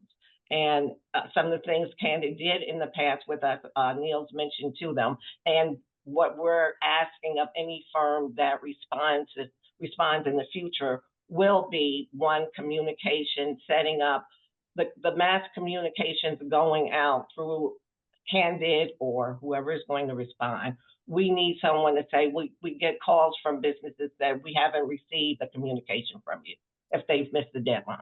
And some of the things Candid did in the past with us, Neil's mentioned to them, and what we're asking of any firm that responds in the future will be, one, communication, setting up the mass communications going out through Candid or whoever is going to respond. We need someone to say, we get calls from businesses that we haven't received a communication from you if they've missed the deadline.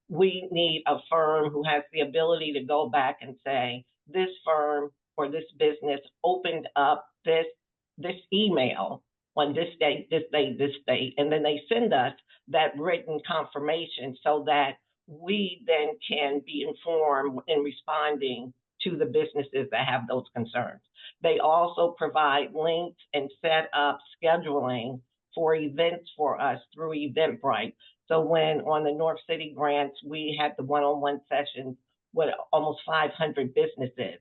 We need a firm who has the ability to go back and say, this firm or this business opened up this email on this date, this date, and then they send us that written confirmation so that we then can be informed in responding to the businesses that have those concerns. They also provide links and set up scheduling for events for us through Eventbrite. So when on the North City grants, we had the one-on-one sessions with almost 500 businesses.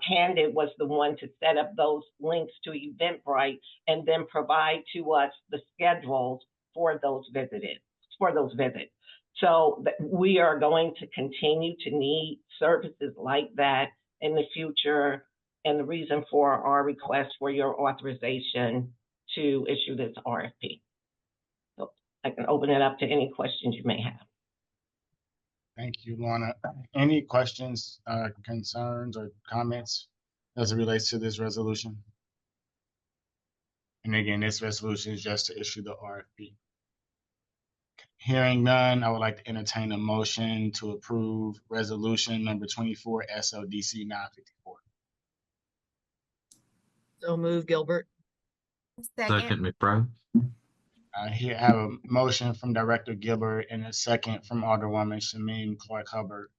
Candid was the one to set up those links to Eventbrite and then provide to us the schedules for those visits. So we are going to continue to need services like that in the future, and the reason for our request for your authorization to issue this RFP. So I can open it up to any questions you may have. Thank you, Lorna. Any questions, concerns, or comments as it relates to this resolution? And again, this resolution is just to issue the RFP. Hearing none, I would like to entertain a motion to approve resolution number 24 SLDC 954. So move Gilbert. Second, McBride. Here I have a motion from Director Gilbert and a second from Alderwoman Shamin Clark Hubbard.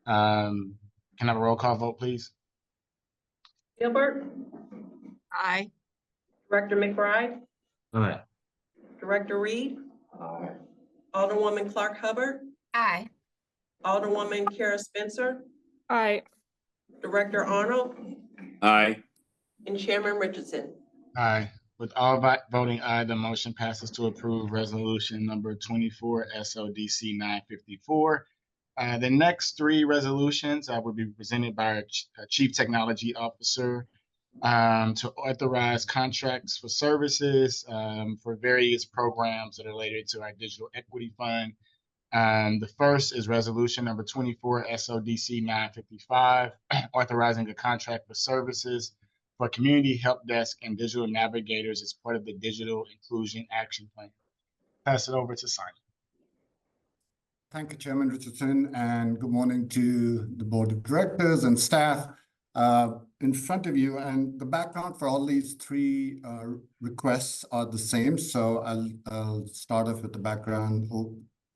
Can I have a roll call vote, please? Gilbert, Aye. Director McBride, Aye. Director Reed, Alderwoman Clark Hubbard, Aye. Alderwoman Kara Spencer, Aye. Director Arnold, Aye. and Chairman Richardson. Aye. With all voting aye, the motion passes to approve resolution number 24 SLDC 954. The next three resolutions will be presented by our Chief Technology Officer to authorize contracts for services for various programs that are related to our Digital Equity Fund. The first is resolution number 24 SLDC 955, authorizing a contract for services for community help desk and digital navigators as part of the Digital Inclusion Action Plan. Pass it over to Simon. Thank you, Chairman Richardson, and good morning to the Board of Directors and staff in front of you. And the background for all these three requests are the same. So I'll start off with the background,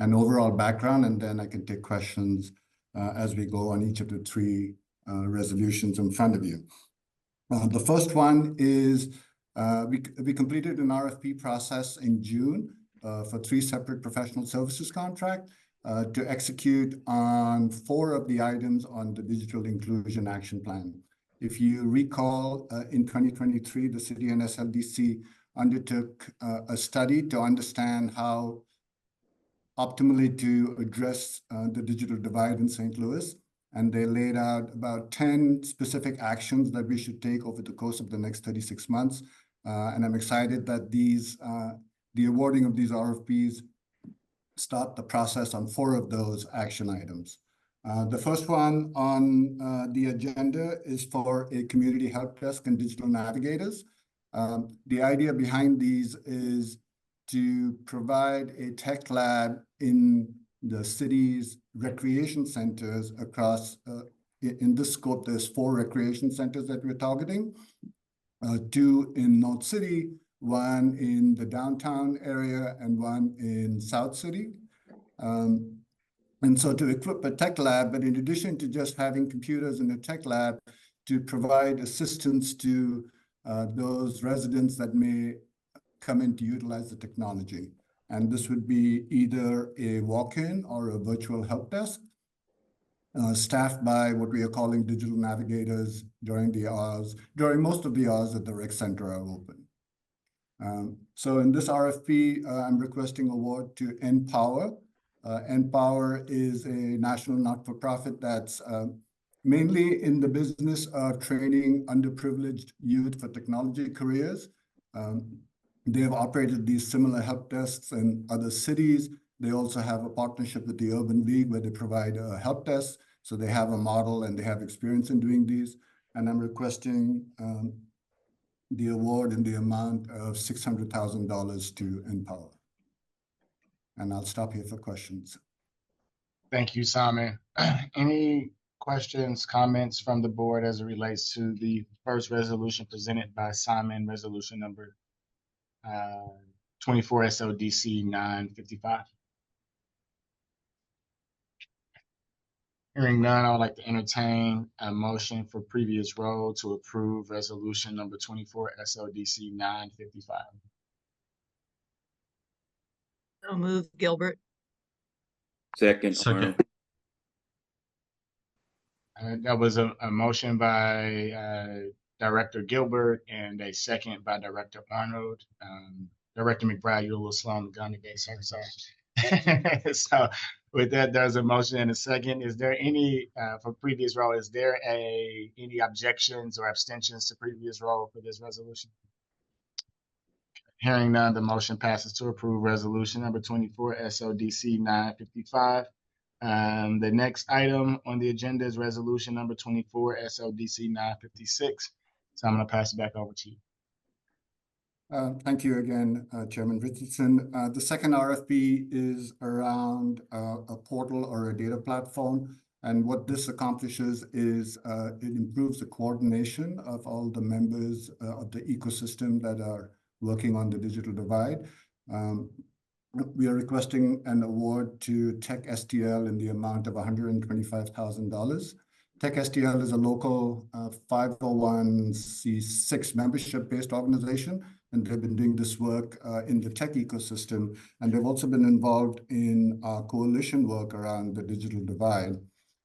an overall background, and then I can take questions as we go on each of the three resolutions in front of you. The first one is we completed an RFP process in June for 3 separate professional services contracts to execute on 4 of the items on the Digital Inclusion Action Plan. If you recall, in 2023, the city and SLDC undertook a study to understand how optimally to address the digital divide in St. Louis. And they laid out about 10 specific actions that we should take over the course of the next 36 months. And I'm excited that the awarding of these RFPs start the process on 4 of those action items. The first one on the agenda is for a community help desk and digital navigators. The idea behind these is to provide a tech lab in the city's recreation centers across, in this scope, there's 4 recreation centers that we're targeting, 2 in North City, 1 in the downtown area, and 1 in South City. And so to equip a tech lab, but in addition to just having computers in a tech lab, to provide assistance to those residents that may come in to utilize the technology. And this would be either a walk-in or a virtual help desk, staffed by what we are calling digital navigators during most of the hours that the rec center are open. So in this RFP, I'm requesting award to Empower. Empower is a national not-for-profit that's mainly in the business of training underprivileged youth for technology careers. They have operated these similar help desks in other cities. They also have a partnership with the Urban League where they provide a help desk. So they have a model and they have experience in doing these. And I'm requesting the award in the amount of $600,000 to Empower. And I'll stop here for questions. Thank you, Simon. Any questions, comments from the board as it relates to the first resolution presented by Simon, resolution number 24 SLDC 955? Hearing none, I would like to entertain a motion for previous role to approve resolution number 24 SLDC 955. So move Gilbert. Second, Arnold. That was a motion by Director Gilbert and a second by Director Arnold. Director McBride, you're a little slow on the gun today, sir. So, so with that, there's a motion and a second. Is there any, for previous role, is there any objections or abstentions to previous role for this resolution? Hearing none, the motion passes to approve resolution number 24 SLDC 955. The next item on the agenda is resolution number 24 SLDC 956. So I'm going to pass it back over to you. Thank you again, Chairman Richardson. The second RFP is around a portal or a data platform. And what this accomplishes is it improves the coordination of all the members of the ecosystem that are working on the digital divide. We are requesting an award to Tech STL in the amount of $125,000. Tech STL is a local 501c6 membership-based organization, and they've been doing this work in the tech ecosystem, and they've also been involved in coalition work around the digital divide.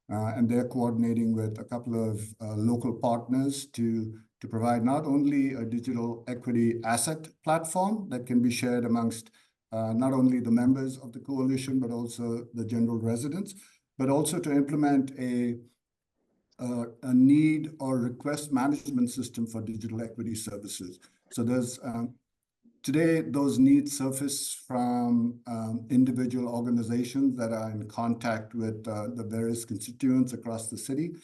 And they're coordinating with a couple of local partners to provide not only a digital equity asset platform that can be shared amongst not only the members of the coalition, but also the general residents, but also to implement a need or request management system for digital equity services. So there's today those needs surface from individual organizations that are in contact with the various constituents across the city.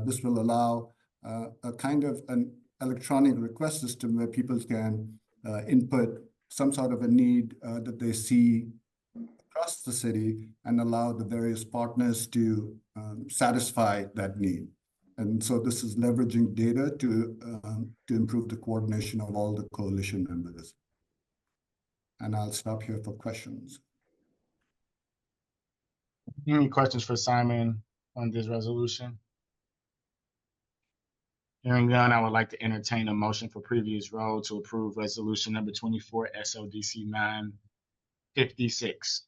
This will allow a kind of an electronic request system where people can input some sort of a need that they see across the city and allow the various partners to satisfy that need. And so this is leveraging data to improve the coordination of all the coalition members. And I'll stop here for questions. Any questions for Simon on this resolution? Hearing none, I would like to entertain a motion for previous roll to approve resolution number 24 SLDC 956.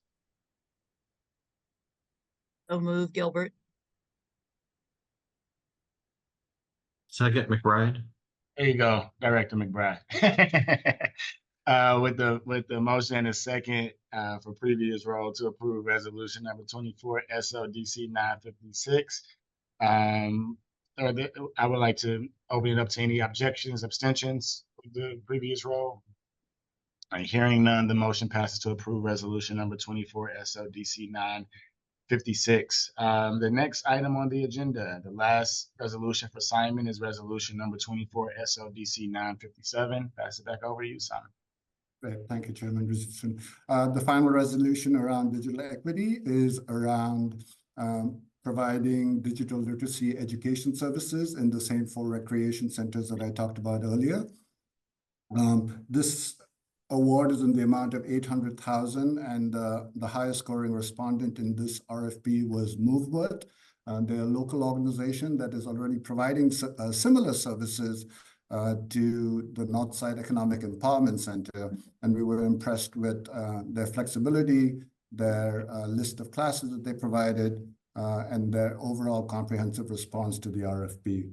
So move, Gilbert. Second, McBride. There you go, Director McBride. With the motion and a second for previous roll to approve resolution number 24 SLDC 956. I would like to open it up to any objections, abstentions with the previous roll. Hearing none, the motion passes to approve resolution number 24 SLDC 956. The next item on the agenda, the last resolution for Simon, is resolution number 24 SLDC 957. Pass it back over to you, Simon. Great. Thank you, Chairman Richardson. The final resolution around digital equity is around providing digital literacy education services in the same 4 recreation centers that I talked about earlier. This award is in the amount of $800,000, and the highest scoring respondent in this RFP was MoveWorth. They're a local organization that is already providing similar services to the Northside Economic Empowerment Center, and we were impressed with their flexibility, their list of classes that they provided, and their overall comprehensive response to the RFP.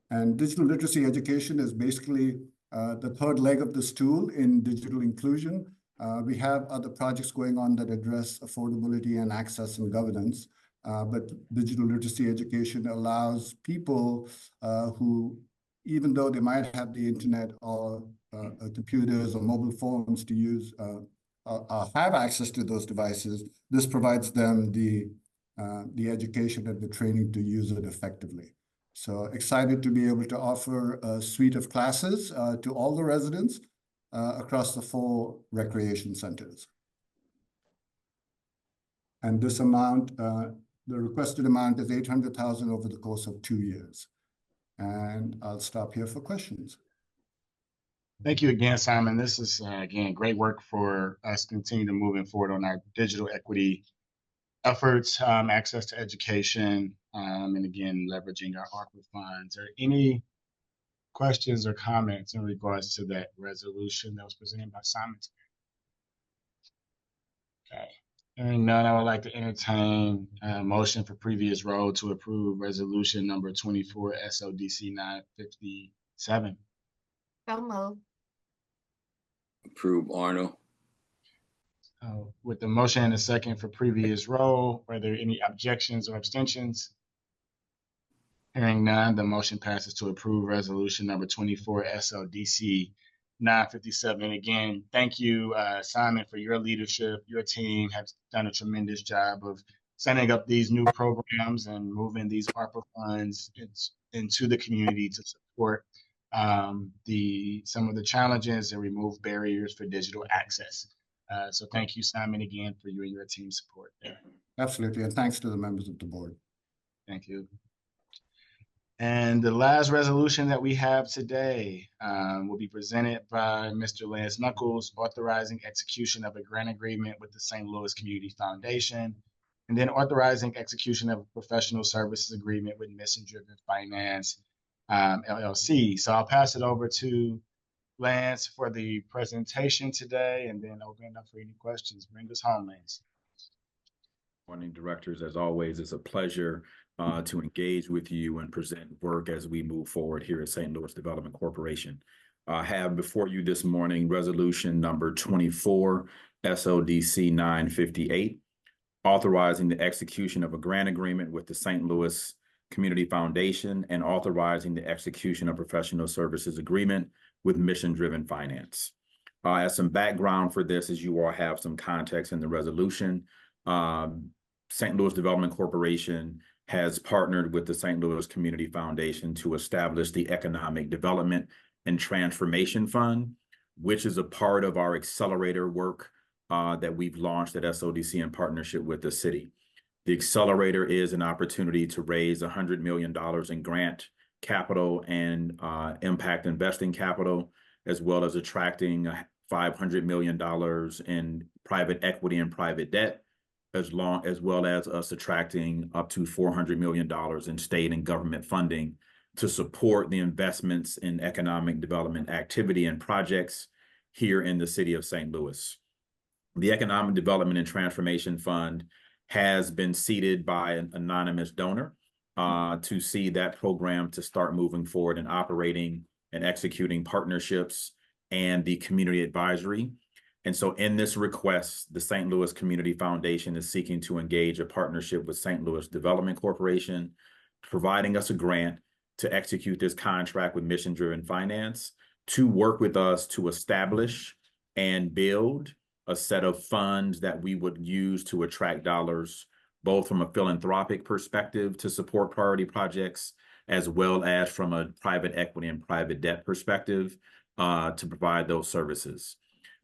And digital literacy education is basically the third leg of the stool in digital inclusion. We have other projects going on that address affordability and access and governance, but digital literacy education allows people who, even though they might have the internet or computers or mobile phones to use, have access to those devices, this provides them the education and the training to use it effectively. So excited to be able to offer a suite of classes to all the residents across the 4 recreation centers. And this amount, the requested amount is $800,000 over the course of 2 years. And I'll stop here for questions. Thank you again, Simon. This is, again, great work for us continuing to moving forward on our digital equity efforts, access to education, and again, leveraging our ARPA funds. Are there any questions or comments in regards to that resolution that was presented by Simon? Okay. Hearing none, I would like to entertain a motion for previous roll to approve resolution number 24 SLDC 957. So move. Approve, Arnold. With the motion and a second for previous roll, are there any objections or abstentions? Hearing none, the motion passes to approve resolution number 24 SLDC 957. And again, thank you, Simon, for your leadership. Your team has done a tremendous job of setting up these new programs and moving these ARPA funds into the community to support some of the challenges and remove barriers for digital access. So thank you, Simon, again, for you and your team's support there. Absolutely, and thanks to the members of the board. Thank you. And the last resolution that we have today will be presented by Mr. Lance Knuckles, authorizing execution of a grant agreement with the St. Louis Community Foundation, and then authorizing execution of a professional services agreement with Mission Driven Finance, LLC. So I'll pass it over to Lance for the presentation today, and then open it up for any questions. Bring us home, Lance. Morning, directors. As always, it's a pleasure to engage with you and present work as we move forward here at St. Louis Development Corporation. I have before you this morning resolution number 24, SLDC 958, authorizing the execution of a grant agreement with the St. Louis Community Foundation and authorizing the execution of professional services agreement with Mission Driven Finance. As some background for this, as you all have some context in the resolution, St. Louis Development Corporation has partnered with the St. Louis Community Foundation to establish the Economic Development and Transformation Fund, which is a part of our accelerator work that we've launched at SLDC in partnership with the city. The accelerator is an opportunity to raise $100 million in grant capital and impact investing capital, as well as attracting $500 million in private equity and private debt, as well as us attracting up to $400 million in state and government funding to support the investments in economic development activity and projects here in the city of St. Louis. The Economic Development and Transformation Fund has been seeded by an anonymous donor to see that program to start moving forward and operating and executing partnerships and the community advisory. And so in this request, the St. Louis Community Foundation is seeking to engage a partnership with St. Louis Development Corporation, providing us a grant to execute this contract with Mission Driven Finance to work with us to establish and build a set of funds that we would use to attract dollars, both from a philanthropic perspective to support priority projects, as well as from a private equity and private debt perspective to provide those services.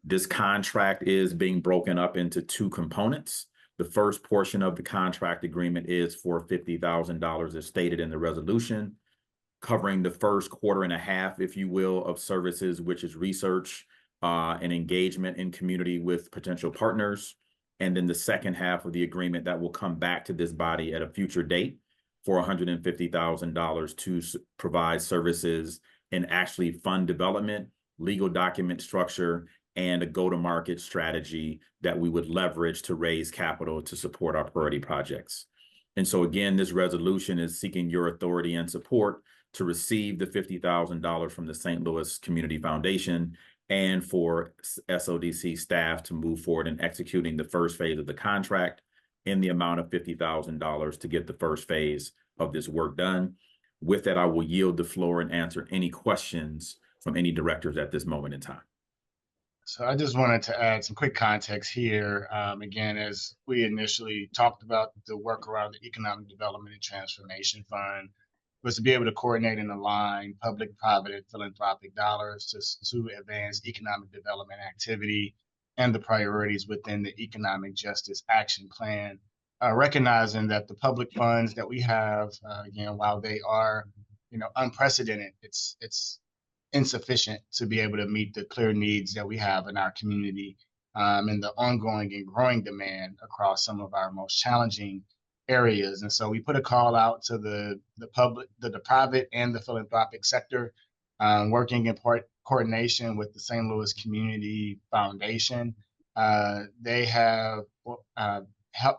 This contract is being broken up into two components. The first portion of the contract agreement is for $50,000 as stated in the resolution, covering the first quarter and a half, if you will, of services, which is research and engagement in community with potential partners. And then the second half of the agreement that will come back to this body at a future date for $150,000 to provide services and actually fund development, legal document structure, and a go-to-market strategy that we would leverage to raise capital to support our priority projects. And so again, this resolution is seeking your authority and support to receive the $50,000 from the St. Louis Community Foundation and for SLDC staff to move forward in executing the first phase of the contract in the amount of $50,000 to get the first phase of this work done. With that, I will yield the floor and answer any questions from any directors at this moment in time. So I just wanted to add some quick context here. Again, as we initially talked about the work around the Economic Development and Transformation Fund, was to be able to coordinate and align public, private, and philanthropic dollars to advance economic development activity and the priorities within the Economic Justice Action Plan, recognizing that the public funds that we have, again, while they are, unprecedented, it's insufficient to be able to meet the clear needs that we have in our community and the ongoing and growing demand across some of our most challenging areas. And so we put a call out to the public, the private and the philanthropic sector, working in coordination with the St. Louis Community Foundation. They have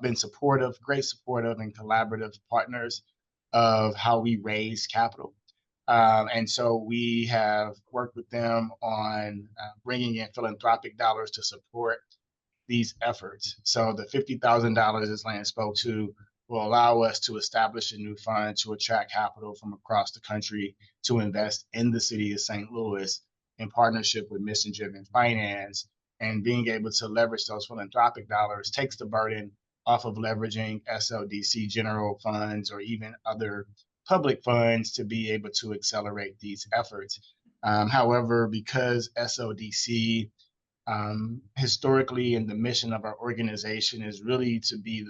been supportive, great supportive and collaborative partners of how we raise capital. And so we have worked with them on bringing in philanthropic dollars to support these efforts. So the $50,000, as Lance spoke to, will allow us to establish a new fund to attract capital from across the country to invest in the city of St. Louis in partnership with Mission Driven Finance. And being able to leverage those philanthropic dollars takes the burden off of leveraging SLDC general funds or even other public funds to be able to accelerate these efforts. However, because SLDC historically and the mission of our organization is really to be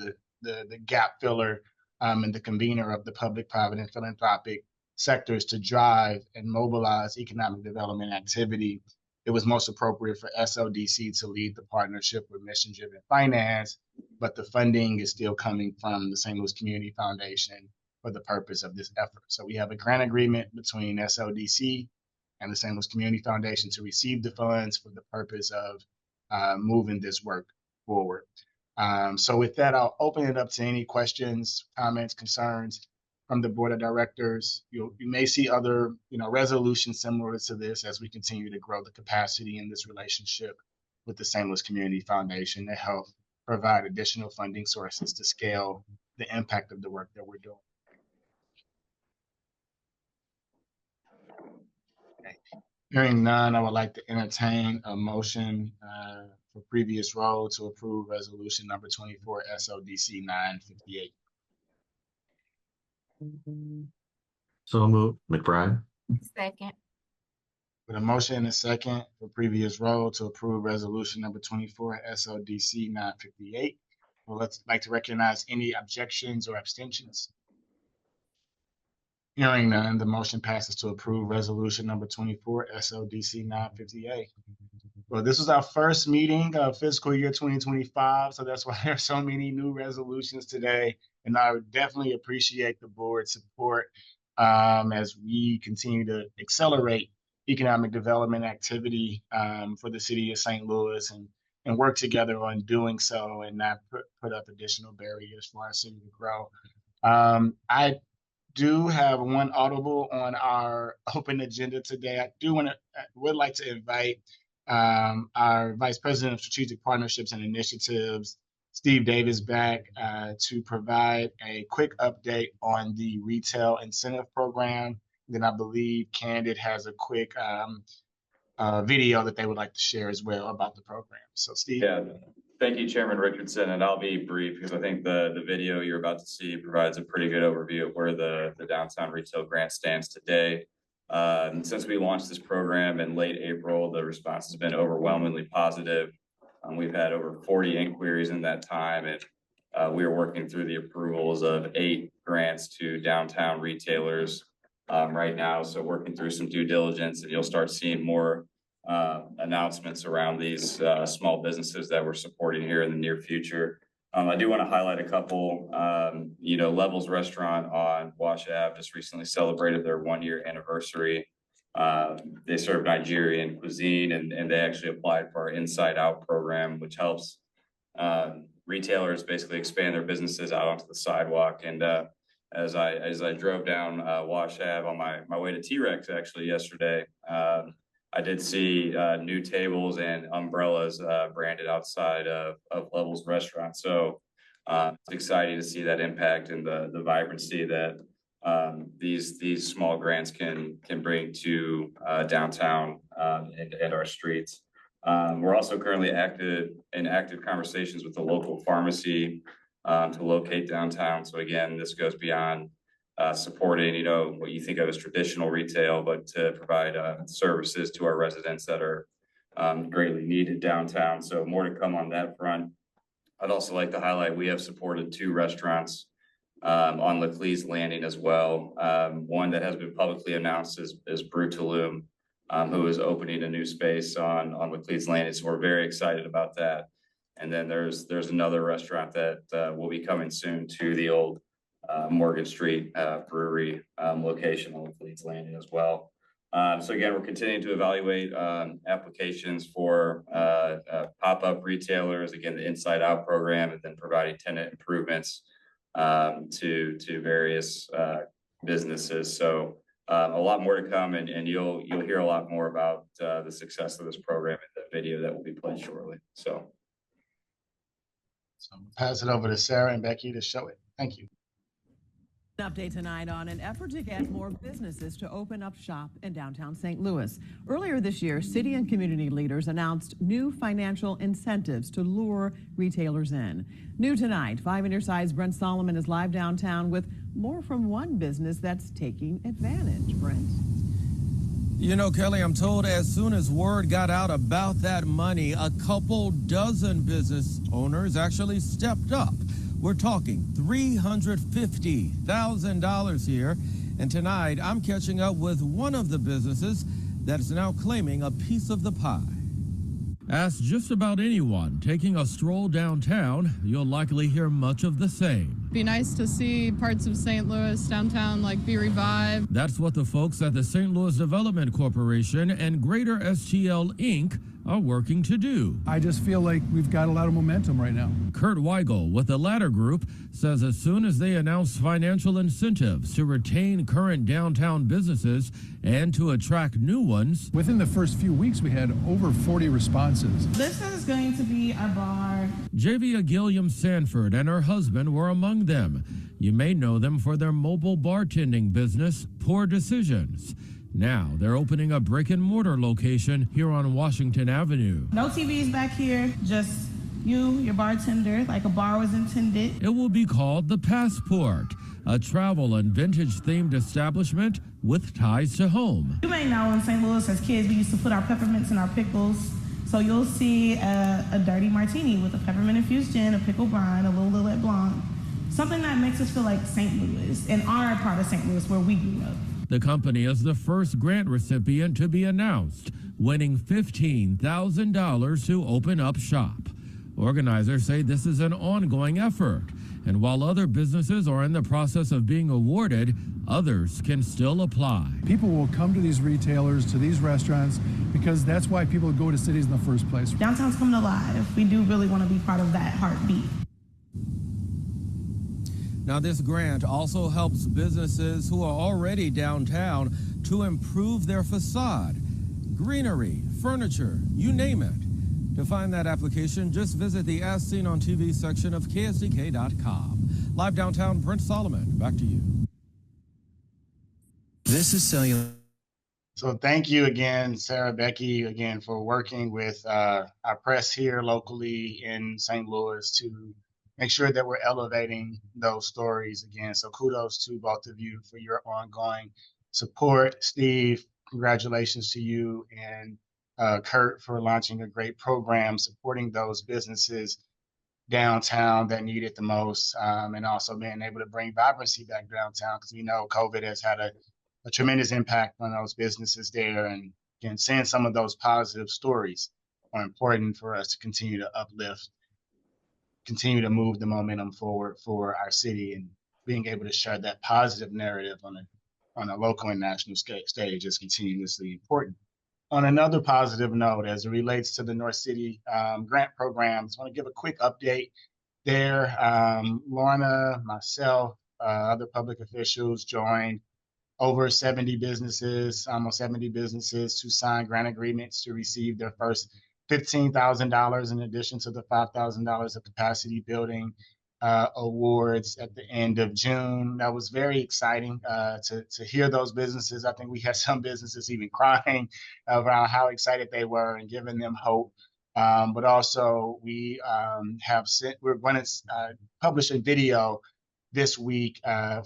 the gap filler and the convener of the public, private, and philanthropic sectors to drive and mobilize economic development activity, it was most appropriate for SLDC to lead the partnership with Mission Driven Finance, but the funding is still coming from the St. Louis Community Foundation for the purpose of this effort. So we have a grant agreement between SLDC and the St. Louis Community Foundation to receive the funds for the purpose of moving this work forward. So with that, I'll open it up to any questions, comments, concerns from the Board of Directors. You may see other resolutions similar to this as we continue to grow the capacity in this relationship with the St. Louis Community Foundation to help provide additional funding sources to scale the impact of the work that we're doing. Okay. Hearing none, I would like to entertain a motion for previous role to approve resolution number 24 SLDC 958. So moved. McBride. Second. With a motion and a second for previous role to approve resolution number 24 SLDC 958. Well, let's like to recognize any objections or abstentions. Hearing none, the motion passes to approve resolution number 24 SLDC 958. Well, this was our first meeting of fiscal year 2025, so that's why there are so many new resolutions today. And I would definitely appreciate the board's support as we continue to accelerate economic development activity for the city of St. Louis and work together on doing so and not put up additional barriers for our city to grow. I do have one audible on our open agenda today. I would like to invite our Vice President of Strategic Partnerships and Initiatives, Steve Davis, back to provide a quick update on the retail incentive program. Then I believe Candid has a quick video that they would like to share as well about the program. So Steve. Yeah, thank you, Chairman Richardson, and I'll be brief because I think the video you're about to see provides a pretty good overview of where the downtown retail grant stands today. Since we launched this program in late April, the response has been overwhelmingly positive. We've had over 40 inquiries in that time, and we are working through the approvals of 8 grants to downtown retailers right now. So working through some due diligence, and you'll start seeing more announcements around these small businesses that we're supporting here in the near future. I do want to highlight a couple. Levels Restaurant on Wash Ave just recently celebrated their 1-year anniversary. They serve Nigerian cuisine, and they actually applied for our Inside Out program, which helps retailers basically expand their businesses out onto the sidewalk. And as I drove down Wash Ave on my way to T-Rex actually yesterday, I did see new tables and umbrellas branded outside of Levels Restaurant. So it's exciting to see that impact and the vibrancy that these small grants can bring to downtown and our streets. We're also currently in active conversations with the local pharmacy to locate downtown. So again, this goes beyond supporting, what you think of as traditional retail, but to provide services to our residents that are greatly needed downtown. So more to come on that front. I'd also like to highlight, we have supported 2 restaurants on Laclede Landing as well. One that has been publicly announced is Brutaloom, who is opening a new space on Laclede Landing. So we're very excited about that. And then there's another restaurant that will be coming soon to the old Morgan Street Brewery location on Laclede Landing as well. So again, we're continuing to evaluate applications for pop-up retailers, again, the Inside Out program, and then providing tenant improvements to various businesses. So a lot more to come, and you'll hear a lot more about the success of this program in the video that will be played shortly. So pass it over to Sarah and Becky to show it. Thank you. An update tonight on an effort to get more businesses to open up shop in downtown St. Louis. Earlier this year, city and community leaders announced new financial incentives to lure retailers in. New tonight, 5 on your side's Brent Solomon is live downtown with more from one business that's taking advantage. Brent? You know, Kelly, I'm told as soon as word got out about that money, a couple dozen business owners actually stepped up. We're talking $350,000 here. And tonight, I'm catching up with one of the businesses that is now claiming a piece of the pie. Ask just about anyone taking a stroll downtown, you'll likely hear much of the same. Be nice to see parts of St. Louis downtown like be revived. That's what the folks at the St. Louis Development Corporation and Greater STL Inc. are working to do. I just feel like we've got a lot of momentum right now. Kurt Weigel with the latter group says as soon as they announce financial incentives to retain current downtown businesses and to attract new ones. Within the first few weeks, we had over 40 responses. This is going to be a bar. Javia Gilliam Sanford and her husband were among them. You may know them for their mobile bartending business, Poor Decisions. Now they're opening a brick and mortar location here on Washington Avenue. No TVs back here, just you, your bartender, like a bar was intended. It will be called The Passport, a travel and vintage themed establishment with ties to home. You may know in St. Louis as kids, we used to put our peppermints in our pickles. So you'll see a dirty martini with a peppermint infused gin, a pickle brine, a little Lillet Blanc, something that makes us feel like St. Louis, in our part of St. Louis where we grew up. The company is the first grant recipient to be announced, winning $15,000 to open up shop. Organizers say this is an ongoing effort, and while other businesses are in the process of being awarded, others can still apply. People will come to these retailers, to these restaurants, because that's why people go to cities in the first place. Downtown's coming alive. We do really want to be part of that heartbeat. Now, this grant also helps businesses who are already downtown to improve their facade, greenery, furniture, you name it. To find that application, just visit the As Seen on TV section of KSDK.com. Live downtown, Brent Solomon, back to you. This is Cellular. So thank you again, Sarah, Becky, again, for working with our press here locally in St. Louis to make sure that we're elevating those stories again. So kudos to both of you for your ongoing support. Steve, congratulations to you, and Kurt for launching a great program supporting those businesses downtown that need it the most, and also being able to bring vibrancy back downtown because we know COVID has had a tremendous impact on those businesses there. And again, seeing some of those positive stories are important for us to continue to uplift, continue to move the momentum forward for our city, and being able to share that positive narrative on a local and national stage is continuously important. On another positive note, as it relates to the North City grant programs, I want to give a quick update there. Lorna, myself, other public officials joined over 70 businesses, almost 70 businesses to sign grant agreements to receive their first $15,000 in addition to the $5,000 of capacity building awards at the end of June. That was very exciting to hear those businesses. I think we had some businesses even crying around how excited they were and giving them hope. But also we're going to publish a video this week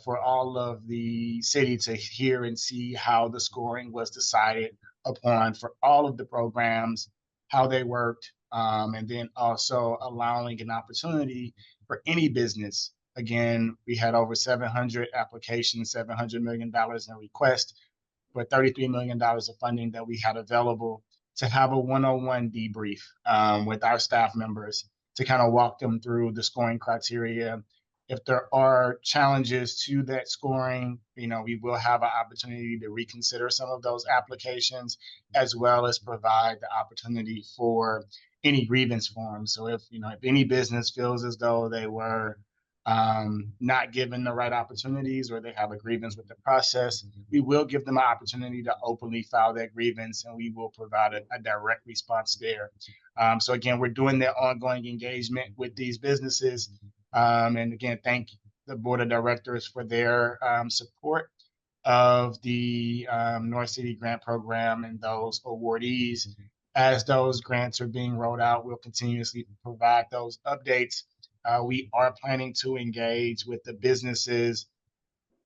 for all of the city to hear and see how the scoring was decided upon for all of the programs, how they worked, and then also allowing an opportunity for any business. Again, we had over 700 applications, $700 million in requests for $33 million of funding that we had available to have a one-on-one debrief with our staff members to kind of walk them through the scoring criteria. If there are challenges to that scoring, we will have an opportunity to reconsider some of those applications, as well as provide the opportunity for any grievance forms. So if any business feels as though they were not given the right opportunities or they have a grievance with the process, we will give them an opportunity to openly file that grievance, and we will provide a direct response there. So again, we're doing that ongoing engagement with these businesses. And again, thank the board of directors for their support of the North City Grant Program and those awardees. As those grants are being rolled out, we'll continuously provide those updates. We are planning to engage with the businesses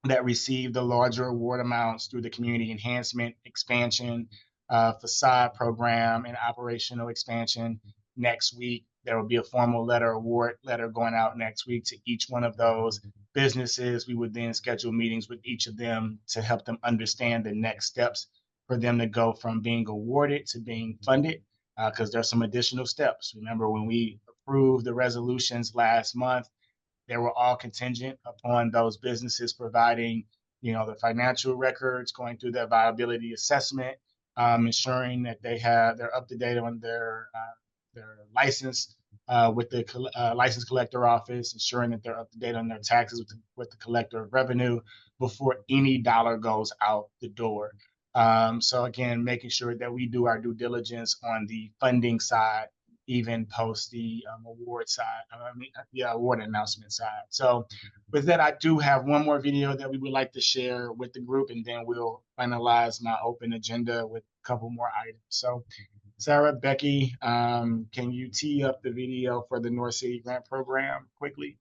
that received the larger award amounts through the community enhancement, expansion, facade program, and operational expansion next week. There will be a formal award letter going out next week to each one of those businesses. We would then schedule meetings with each of them to help them understand the next steps for them to go from being awarded to being funded, because there's some additional steps. Remember, when we approved the resolutions last month, they were all contingent upon those businesses providing, the financial records, going through their viability assessment, ensuring that they're up to date on their license with the license collector office, ensuring that they're up to date on their taxes with the collector of revenue before any dollar goes out the door. So again, making sure that we do our due diligence on the funding side, even post the award side, the award announcement side. So with that, I do have one more video that we would like to share with the group, and then we'll finalize my open agenda with a couple more items. So Sarah, Becky, can you tee up the video for the North City Grant Program quickly?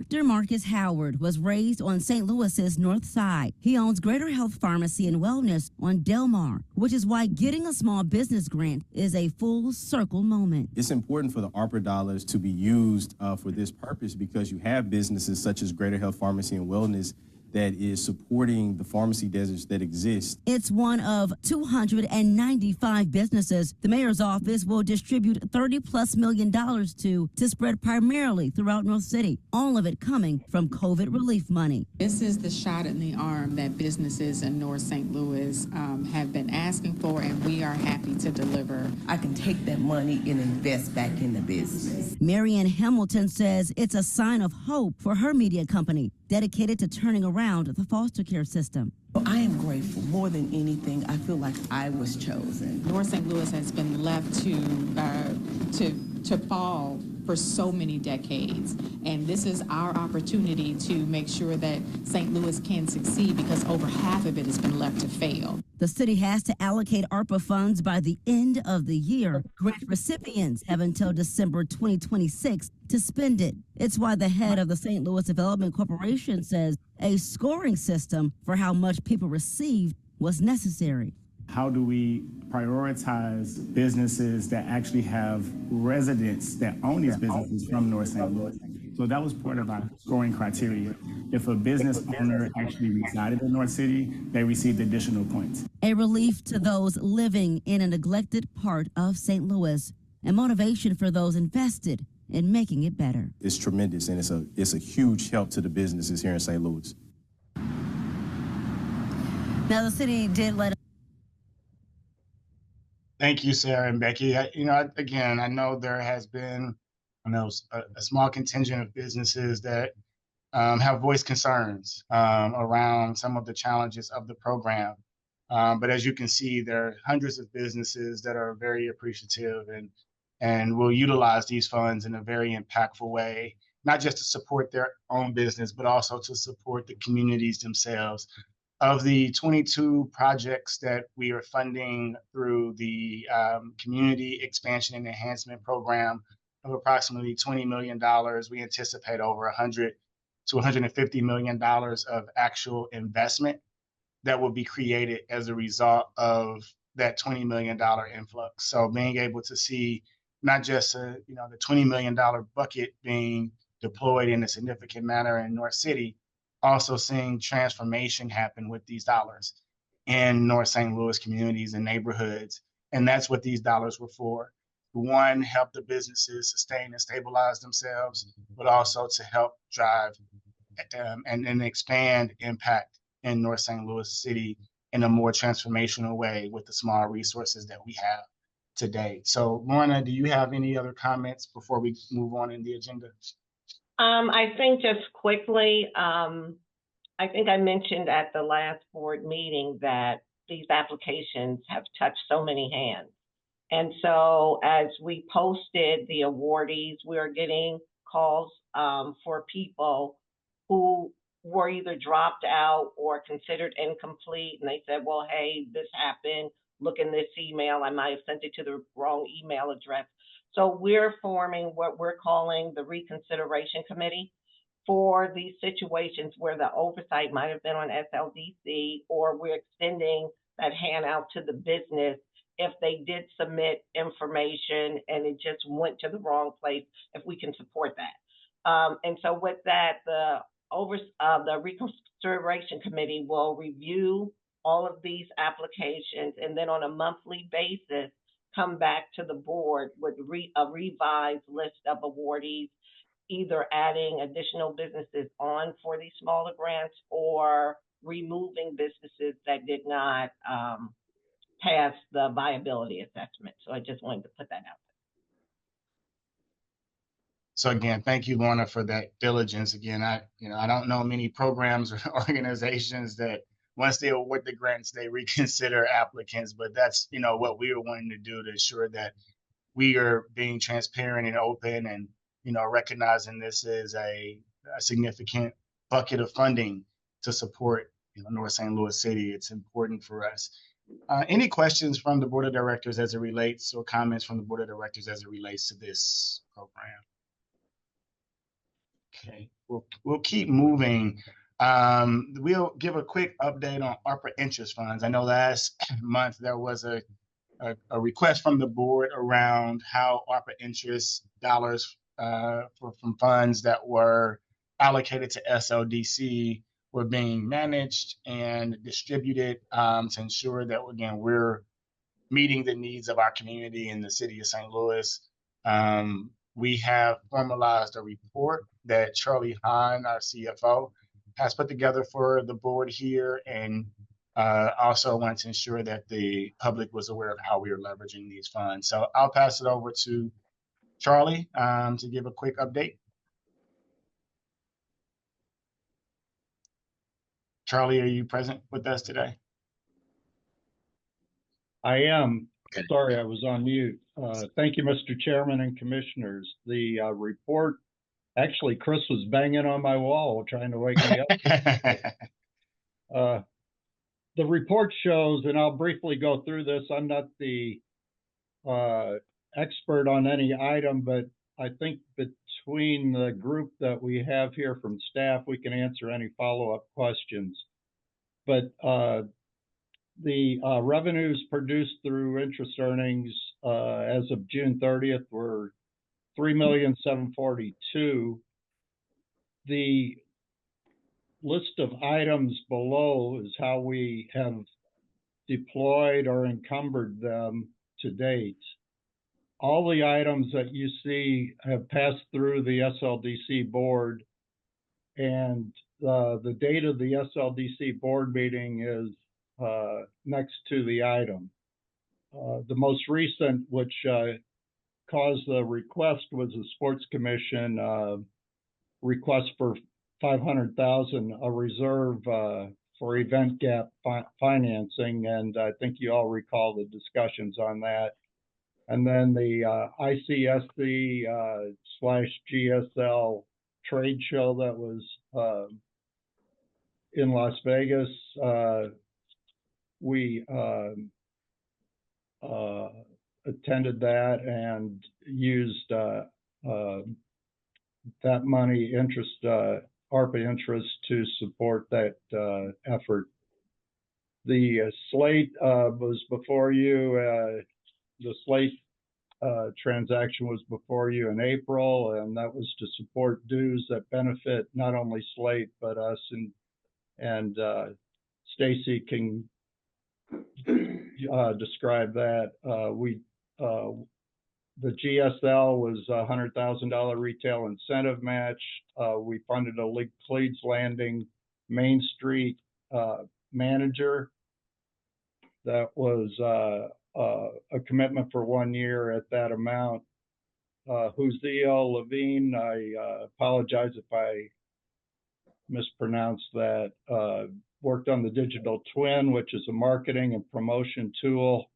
Dr. Marcus Howard was raised on St. Louis's North Side. He owns Greater Health Pharmacy and Wellness on Del Mar, which is why getting a small business grant is a full circle moment. It's important for the ARPA dollars to be used for this purpose, because you have businesses such as Greater Health Pharmacy and Wellness that is supporting the pharmacy deserts that exist. It's one of 295 businesses the mayor's office will distribute $30+ million to spread primarily throughout North City, all of it coming from COVID relief money. This is the shot in the arm that businesses in North St. Louis have been asking for, and we are happy to deliver. I can take that money and invest back in the business. Marianne Hamilton says it's a sign of hope for her media company, dedicated to turning around the foster care system. I am grateful. More than anything, I feel like I was chosen. North St. Louis has been left to fall for so many decades, and this is our opportunity to make sure that St. Louis can succeed, because over half of it has been left to fail. The city has to allocate ARPA funds by the end of the year. Grant recipients have until December 2026 to spend it. It's why the head of the St. Louis Development Corporation says a scoring system for how much people received was necessary. How do we prioritize businesses that actually have residents that own these businesses from North St. Louis? So that was part of our scoring criteria. If a business owner actually resided in North City, they received additional points. A relief to those living in a neglected part of St. Louis, and motivation for those invested in making it better. It's tremendous, and it's a huge help to the businesses here in St. Louis. Now, the city did let. Thank you, Sarah and Becky. Again, I know there has been, a small contingent of businesses that have voiced concerns around some of the challenges of the program. But as you can see, there are hundreds of businesses that are very appreciative and will utilize these funds in a very impactful way, not just to support their own business, but also to support the communities themselves. Of the 22 projects that we are funding through the Community Expansion and Enhancement Program of approximately $20 million, we anticipate over $100 to $150 million of actual investment that will be created as a result of that $20 million influx. So being able to see not just the $20 million bucket being deployed in a significant manner in North City, also seeing transformation happen with these dollars in North St. Louis communities and neighborhoods. And that's what these dollars were for. One, help the businesses sustain and stabilize themselves, but also to help drive and expand impact in North St. Louis City in a more transformational way with the small resources that we have today. So Lorna, do you have any other comments before we move on in the agenda? I think just quickly, I think I mentioned at the last board meeting that these applications have touched so many hands. And so as we posted the awardees, we are getting calls for people who were either dropped out or considered incomplete. And they said, well, hey, this happened. Look in this email. I might have sent it to the wrong email address. So we're forming what we're calling the reconsideration committee for these situations where the oversight might have been on SLDC, or we're extending that handout to the business if they did submit information and it just went to the wrong place, if we can support that. And so with that, the reconsideration committee will review all of these applications, and then on a monthly basis, come back to the board with a revised list of awardees, either adding additional businesses on for these smaller grants or removing businesses that did not pass the viability assessment. So I just wanted to put that out. So again, thank you, Lorna, for that diligence. Again, I don't know many programs or organizations that once they award the grants, they reconsider applicants, but that's, what we were wanting to do to ensure that we are being transparent and open and, recognizing this is a significant bucket of funding to support, North St. Louis City. It's important for us. Any questions from the board of directors as it relates, or comments from the board of directors as it relates to this program? Okay, we'll keep moving. We'll give a quick update on ARPA interest funds. I know last month there was a request from the board around how ARPA interest dollars from funds that were allocated to SLDC were being managed and distributed to ensure that, again, we're meeting the needs of our community in the city of St. Louis. We have formalized a report that Charlie Hahn, our CFO, has put together for the board here, and also want to ensure that the public was aware of how we are leveraging these funds. So I'll pass it over to Charlie to give a quick update. Charlie, are you present with us today? I am. Okay. Sorry, I was on mute. Thank you, Mr. Chairman and Commissioners. The report, actually, Chris was banging on my wall trying to wake me up. The report shows, and I'll briefly go through this. I'm not the expert on any item, but I think between the group that we have here from staff, we can answer any follow-up questions. But the revenues produced through interest earnings as of June 30th were $3,742,000. The list of items below is how we have deployed or encumbered them to date. All the items that you see have passed through the SLDC board, and the date of the SLDC board meeting is next to the item. The most recent, which caused the request, was the Sports Commission request for $500,000, a reserve for event gap financing, and I think you all recall the discussions on that. And then the ICSC / GSL trade show that was in Las Vegas. We attended that and used that money, ARPA interest, to support that effort. The slate was before you. The slate transaction was before you in April, and that was to support dues that benefit not only Slate but us. And Stacy can describe that. The GSL was a $100,000 retail incentive match. We funded a Cleats Landing Main Street manager. That was a commitment for 1 year at that amount. Huziel Levine, I apologize if I mispronounced that, worked on the digital twin, which is a marketing and promotion tool.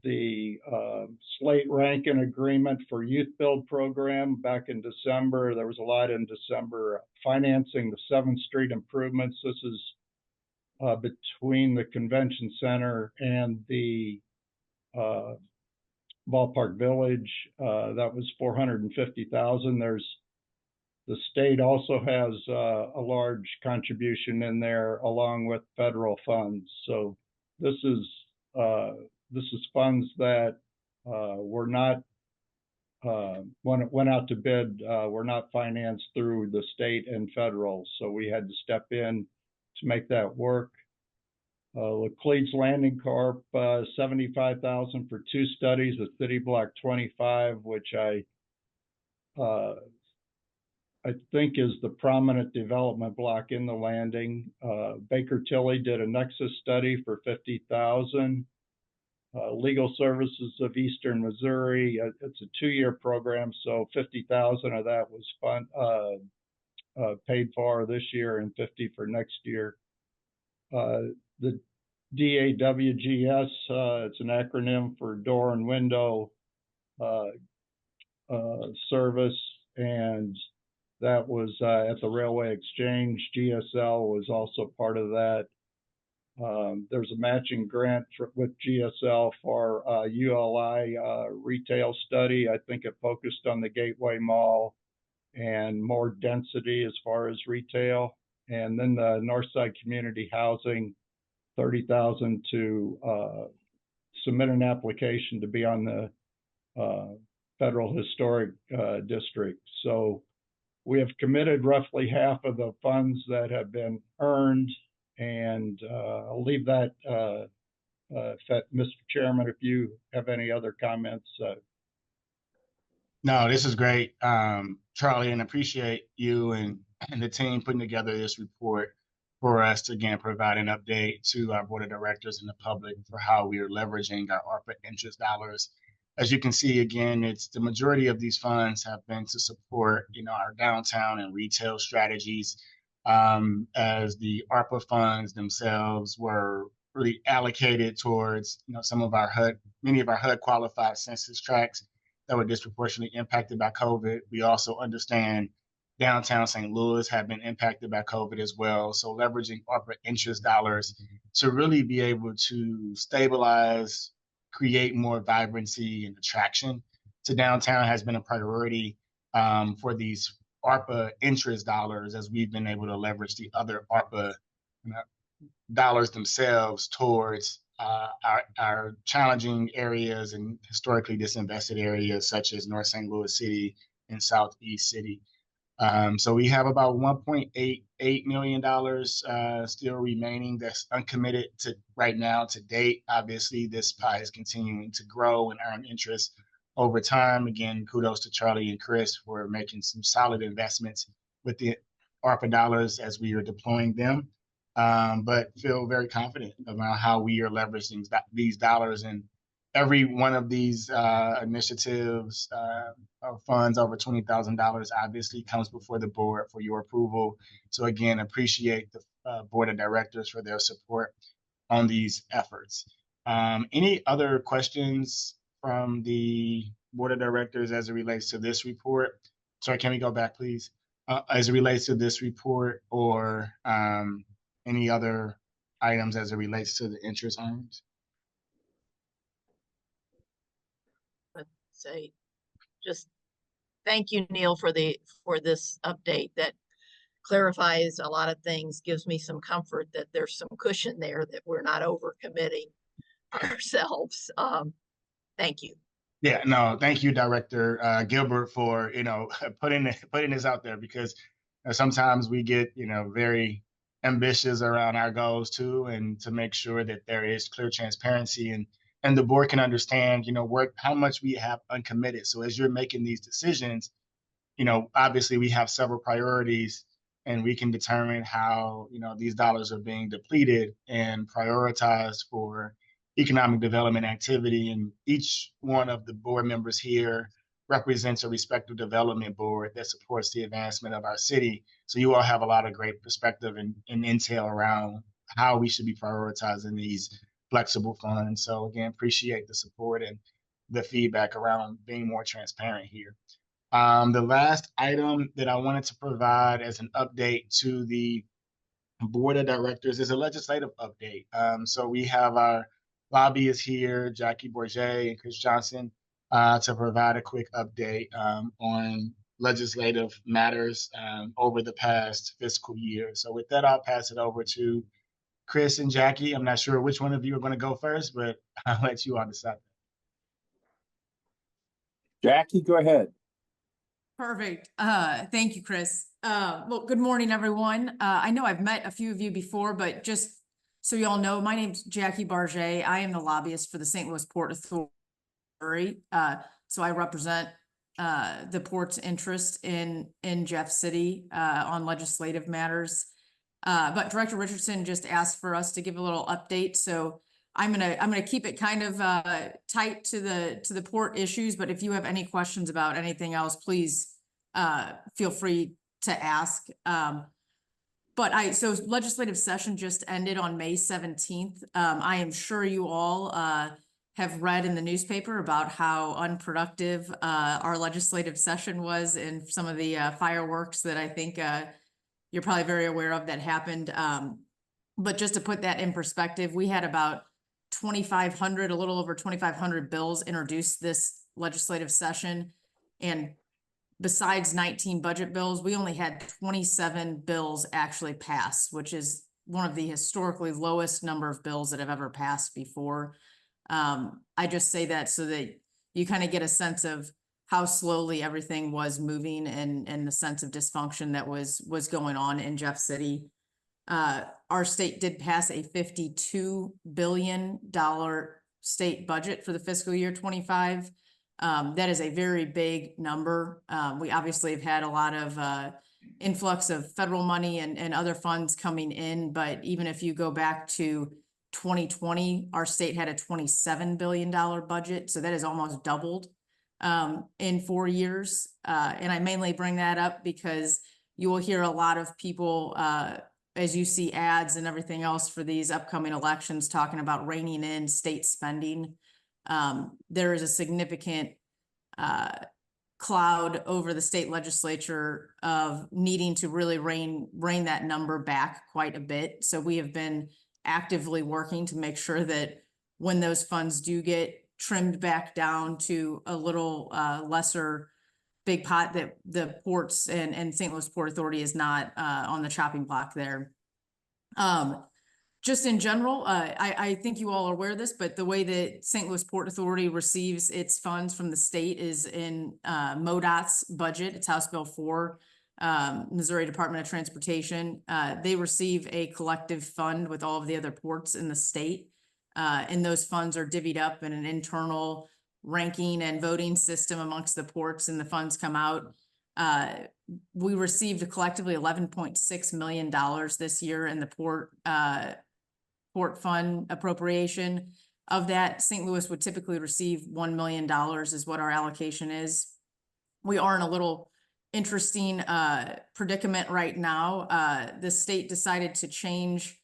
The Slate Rankin agreement for Youth Build program back in December. There was a lot in December. Financing the 7th Street improvements. This is between the convention center and the Ballpark Village, that was 450,000. The state also has a large contribution in there along with federal funds. So this is funds that were not when it went out to bid, were not financed through the state and federal. So we had to step in to make that work. Laclede's Landing Corp, 75,000 for 2 studies of City Block 25, which I think is the prominent development block in the landing. Baker Tilly did a Nexus study for 50,000. Legal Services of Eastern Missouri, it's a 2-year program, so 50,000 of that was paid for this year and 50 for next year. The DAWGS, it's an acronym for Door and Window Service, and that was at the Railway Exchange. GSL was also part of that. There's a matching grant with GSL for ULI retail study. I think it focused on the Gateway Mall and more density as far as retail. And then the Northside Community Housing, 30,000 to submit an application to be on the Federal Historic District. So we have committed roughly half of the funds that have been earned, and I'll leave that, Mr. Chairman, if you have any other comments. No, this is great, Charlie, and appreciate you and the team putting together this report for us to, again, provide an update to our board of directors and the public for how we are leveraging our ARPA interest dollars. As you can see, again, it's the majority of these funds have been to support, our downtown and retail strategies, as the ARPA funds themselves were really allocated towards, many of our HUD qualified census tracts that were disproportionately impacted by COVID. We also understand downtown St. Louis have been impacted by COVID as well. So leveraging ARPA interest dollars to really be able to stabilize, create more vibrancy and attraction to downtown has been a priority for these ARPA interest dollars, as we've been able to leverage the other ARPA dollars themselves towards our challenging areas and historically disinvested areas such as North St. Louis City and Southeast City. So we have about $1.88 million still remaining that's uncommitted to right now to date. Obviously, this pie is continuing to grow and earn interest over time. Again, kudos to Charlie and Chris for making some solid investments with the ARPA dollars as we are deploying them. But feel very confident about how we are leveraging these dollars, and every one of these initiatives of funds over $20,000 obviously comes before the board for your approval. So again, appreciate the board of directors for their support on these efforts. Any other questions from the board of directors as it relates to this report? Sorry, can we go back, please? As it relates to this report, or any other items as it relates to the interest earned? Let's say, just thank you, Neil, for this update that clarifies a lot of things, gives me some comfort that there's some cushion there, that we're not overcommitting ourselves. Thank you. Yeah, no, thank you, Director Gilbert, for putting this out there, because sometimes we get very ambitious around our goals too, and to make sure that there is clear transparency and the board can understand how much we have uncommitted. So as you're making these decisions, obviously we have several priorities, and we can determine how these dollars are being depleted and prioritized for economic development activity. And each one of the board members here represents a respective development board that supports the advancement of our city. So you all have a lot of great perspective and intel around how we should be prioritizing these flexible funds. So again, appreciate the support and the feedback around being more transparent here. The last item that I wanted to provide as an update to the board of directors is a legislative update. So we have our lobbyists here, Jackie Bourget and Chris Johnson, to provide a quick update on legislative matters over the past fiscal year. So with that, I'll pass it over to Chris and Jackie. I'm not sure which one of you are going to go first, but I'll let you all decide. Jackie, go ahead. Perfect. Thank you, Chris. Well, good morning, everyone. I know I've met a few of you before, but just so you all know, my name's Jackie Barget. I am the lobbyist for the St. Louis Port Authority. So I represent the port's interest in Jeff City on legislative matters. But Director Richardson just asked for us to give a little update. So I'm gonna keep it kind of tight to the port issues. But if you have any questions about anything else, please feel free to ask. So legislative session just ended on May 17th. I am sure you all have read in the newspaper about how unproductive our legislative session was and some of the fireworks that I think you're probably very aware of that happened. But just to put that in perspective, we had about 2,500, a little over 2,500 bills introduced this legislative session. And besides 19 budget bills, we only had 27 bills actually pass, which is one of the historically lowest number of bills that have ever passed before. I just say that so that you kind of get a sense of how slowly everything was moving and the sense of dysfunction that was going on in Jeff City. Our state did pass a $52 billion state budget for the fiscal year 25. That is a very big number. We obviously have had a lot of influx of federal money and other funds coming in, but even if you go back to 2020, our state had a $27 billion budget. So that has almost doubled in 4 years. And I mainly bring that up because you will hear a lot of people, as you see ads and everything else for these upcoming elections, talking about reining in state spending. There is a significant cloud over the state legislature of needing to really rein that number back quite a bit. So we have been actively working to make sure that when those funds do get trimmed back down to a little lesser big pot, that the ports and St. Louis Port Authority is not on the chopping block there. Just in general, I think you all are aware of this, but the way that St. Louis Port Authority receives its funds from the state is in MoDOT's budget. It's House Bill 4, Missouri Department of Transportation. They receive a collective fund with all of the other ports in the state. And those funds are divvied up in an internal ranking and voting system amongst the ports, and the funds come out. We received collectively $11.6 million this year in the port fund appropriation. Of that, St. Louis would typically receive $1 million is what our allocation is. We are in a little interesting predicament right now. The state decided to change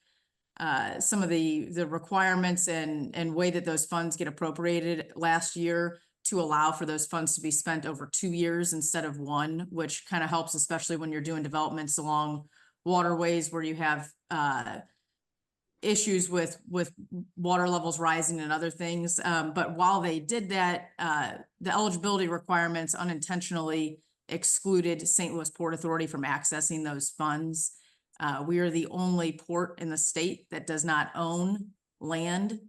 some of the requirements and way that those funds get appropriated last year to allow for those funds to be spent over 2 years instead of 1, which kind of helps, especially when you're doing developments along waterways where you have issues with water levels rising and other things. But while they did that, the eligibility requirements unintentionally excluded St. Louis Port Authority from accessing those funds. We are the only port in the state that does not own land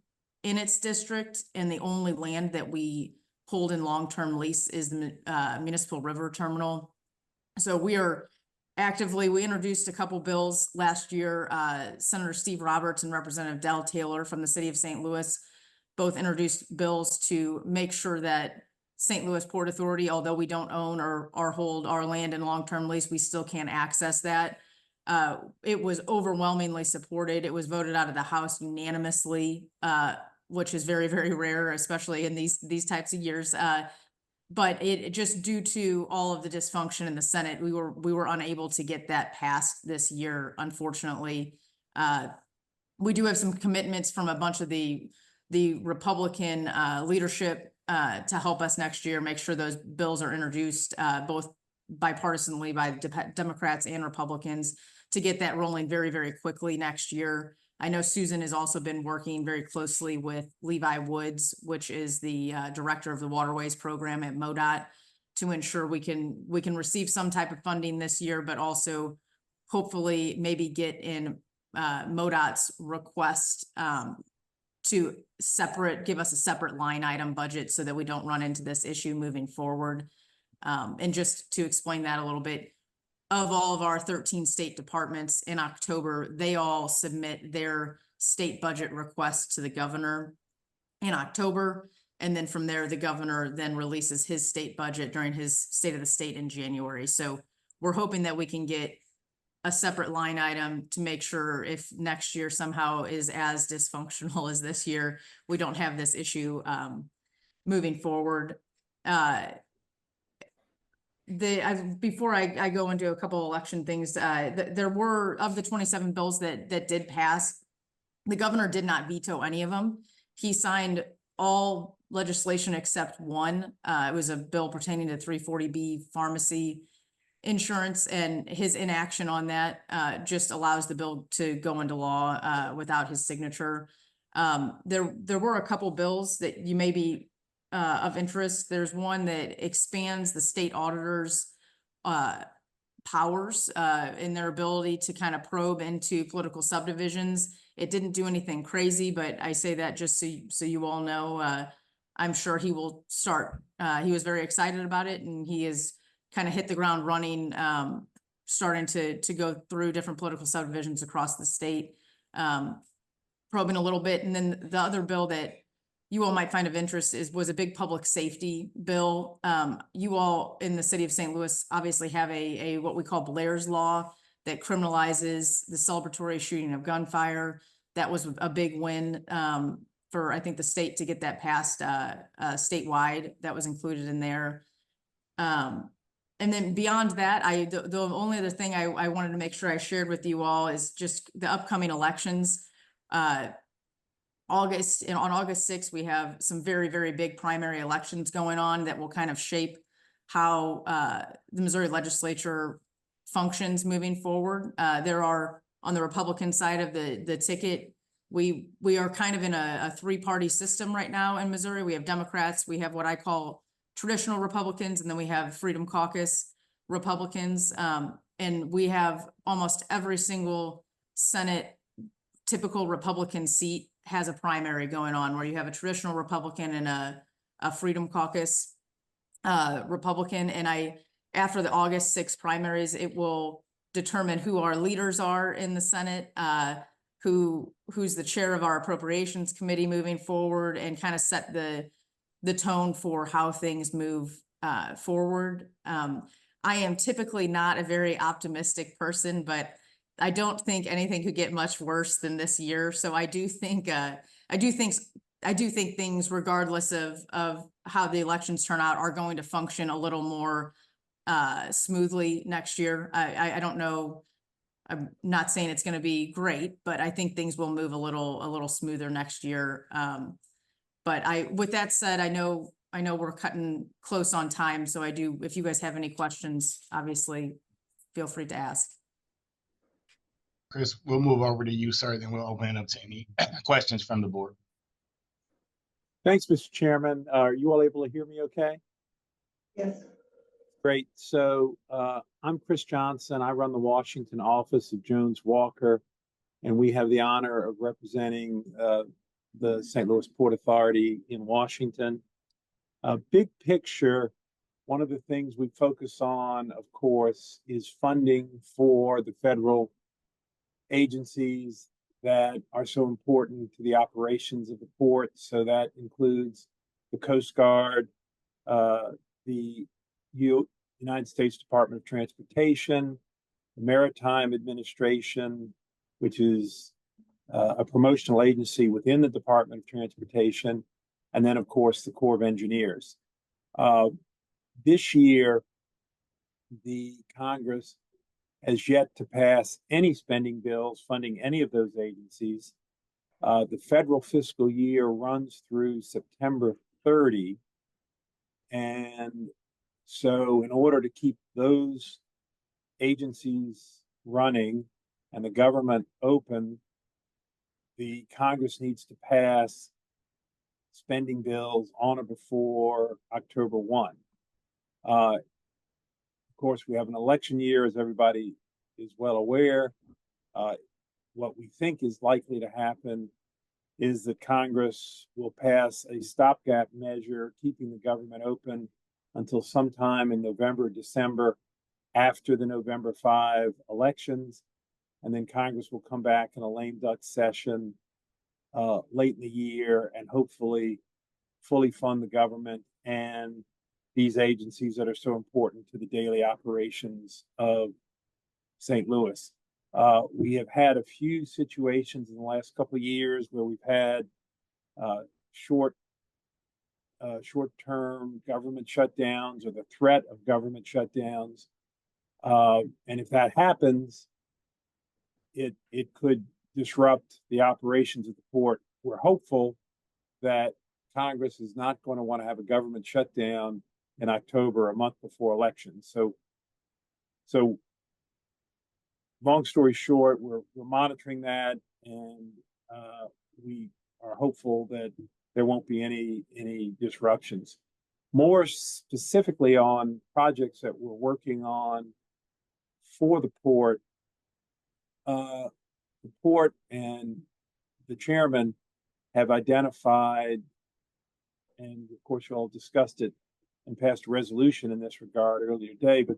in its district, and the only land that we hold in long-term lease is the Municipal River Terminal. So we introduced a couple bills last year. Senator Steve Roberts and Representative Del Taylor from the city of St. Louis both introduced bills to make sure that St. Louis Port Authority, although we don't own or hold our land in long-term lease, we still can access that. It was overwhelmingly supported. It was voted out of the House unanimously, which is very, very rare, especially in these types of years. But it just due to all of the dysfunction in the Senate, we were unable to get that passed this year, unfortunately. We do have some commitments from a bunch of the Republican leadership to help us next year, make sure those bills are introduced both bipartisanly by Democrats and Republicans to get that rolling very, very quickly next year. I know Susan has also been working very closely with Levi Woods, which is the director of the Waterways Program at MoDOT, to ensure we can receive some type of funding this year, but also hopefully maybe get in MoDOT's request to give us a separate line item budget so that we don't run into this issue moving forward. And just to explain that a little bit, of all of our 13 state departments in October, they all submit their state budget request to the governor in October. And then from there, the governor then releases his state budget during his State of the State in January. So we're hoping that we can get a separate line item to make sure if next year somehow is as dysfunctional as this year, we don't have this issue moving forward. Before I go into a couple election things, there were, of the 27 bills that did pass, the governor did not veto any of them. He signed all legislation except one. It was a bill pertaining to 340B pharmacy insurance, and his inaction on that just allows the bill to go into law without his signature. There were a couple bills that you may be of interest. There's one that expands the state auditors' powers in their ability to kind of probe into political subdivisions. It didn't do anything crazy, but I say that just so you all know. I'm sure he will start. He was very excited about it, and he is kind of hit the ground running, starting to go through different political subdivisions across the state, probing a little bit. And then the other bill that you all might find of interest was a big public safety bill. You all in the city of St. Louis obviously have a what we call Blair's Law that criminalizes the celebratory shooting of gunfire. That was a big win for, I think, the state to get that passed statewide. That was included in there. And then beyond that, the only other thing I wanted to make sure I shared with you all is just the upcoming elections. On August 6th, we have some very, very big primary elections going on that will kind of shape how the Missouri legislature functions moving forward. There are, on the Republican side of the ticket, we are kind of in a three-party system right now in Missouri. We have Democrats, we have what I call traditional Republicans, and then we have Freedom Caucus Republicans. And we have almost every single Senate typical Republican seat has a primary going on, where you have a traditional Republican and a Freedom Caucus Republican. And after the August 6th primaries, it will determine who our leaders are in the Senate, who's the chair of our Appropriations Committee moving forward, and kind of set the tone for how things move forward. I am typically not a very optimistic person, but I don't think anything could get much worse than this year. So I do think things, regardless of how the elections turn out, are going to function a little more smoothly next year. I don't know. I'm not saying it's going to be great, but I think things will move a little smoother next year. But with that said, I know we're cutting close on time, so if you guys have any questions, obviously feel free to ask. Chris, we'll move over to you, sir, then we'll open it up to any questions from the board. Thanks, Mr. Chairman. Are you all able to hear me okay? Yes. Great. So I'm Chris Johnson. I run the Washington office of Jones Walker, and we have the honor of representing the St. Louis Port Authority in Washington. Big picture, one of the things we focus on, of course, is funding for the federal agencies that are so important to the operations of the port. So that includes the Coast Guard, the United States Department of Transportation, the Maritime Administration, which is a promotional agency within the Department of Transportation, and then, of course, the Corps of Engineers. This year, the Congress has yet to pass any spending bills funding any of those agencies. The federal fiscal year runs through September 30. And so in order to keep those agencies running and the government open, the Congress needs to pass spending bills on or before October 1. Of course, we have an election year, as everybody is well aware. What we think is likely to happen is that Congress will pass a stopgap measure, keeping the government open until sometime in November, December, after the November 5 elections. And then Congress will come back in a lame duck session late in the year and hopefully fully fund the government and these agencies that are so important to the daily operations of St. Louis. We have had a few situations in the last couple of years where we've had short-term government shutdowns or the threat of government shutdowns. And if that happens, it could disrupt the operations of the port. We're hopeful that Congress is not going to want to have a government shutdown in October, a month before elections. So long story short, we're monitoring that, and we are hopeful that there won't be any disruptions. More specifically on projects that we're working on for the port and the chairman have identified, and of course you all discussed it and passed a resolution in this regard earlier today, but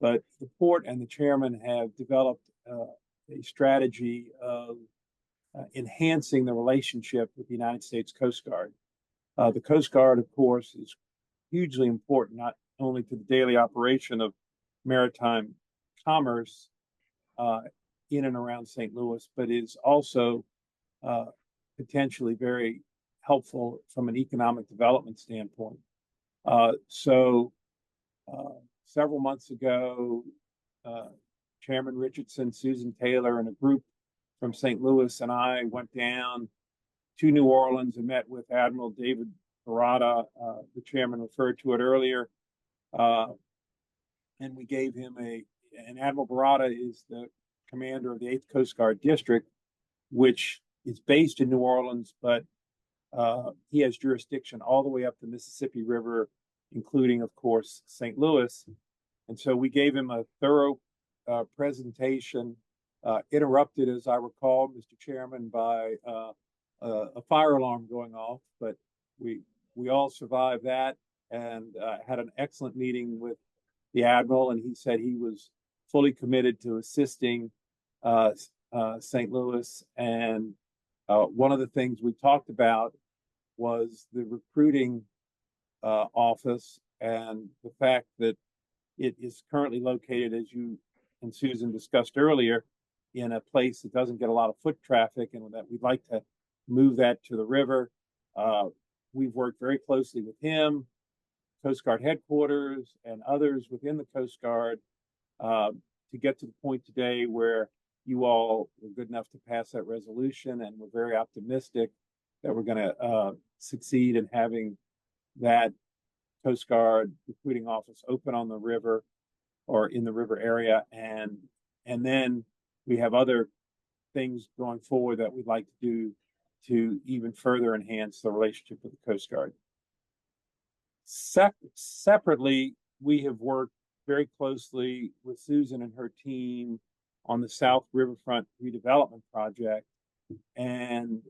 the port and the chairman have developed a strategy of enhancing the relationship with the United States Coast Guard. The Coast Guard, of course, is hugely important, not only to the daily operation of maritime commerce in and around St. Louis, but is also potentially very helpful from an economic development standpoint. Several months ago, Chairman Richardson, Susan Taylor, and a group from St. Louis and I went down to New Orleans and met with Admiral David Barada. The chairman referred to it earlier. And we gave him and Admiral Barada is the commander of the 8th Coast Guard District, which is based in New Orleans, but he has jurisdiction all the way up the Mississippi River, including, of course, St. Louis. And so we gave him a thorough presentation, interrupted, as I recall, Mr. Chairman, by a fire alarm going off, but we all survived that and had an excellent meeting with the Admiral, and he said he was fully committed to assisting St. Louis. And one of the things we talked about was the recruiting office and the fact that it is currently located, as you and Susan discussed earlier, in a place that doesn't get a lot of foot traffic, and that we'd like to move that to the river. We've worked very closely with him, Coast Guard headquarters, and others within the Coast Guard to get to the point today where you all were good enough to pass that resolution, and we're very optimistic that we're going to succeed in having that Coast Guard recruiting office open on the river or in the river area. And then we have other things going forward that we'd like to do to even further enhance the relationship with the Coast Guard. Separately, we have worked very closely with Susan and her team on the South Riverfront redevelopment project, and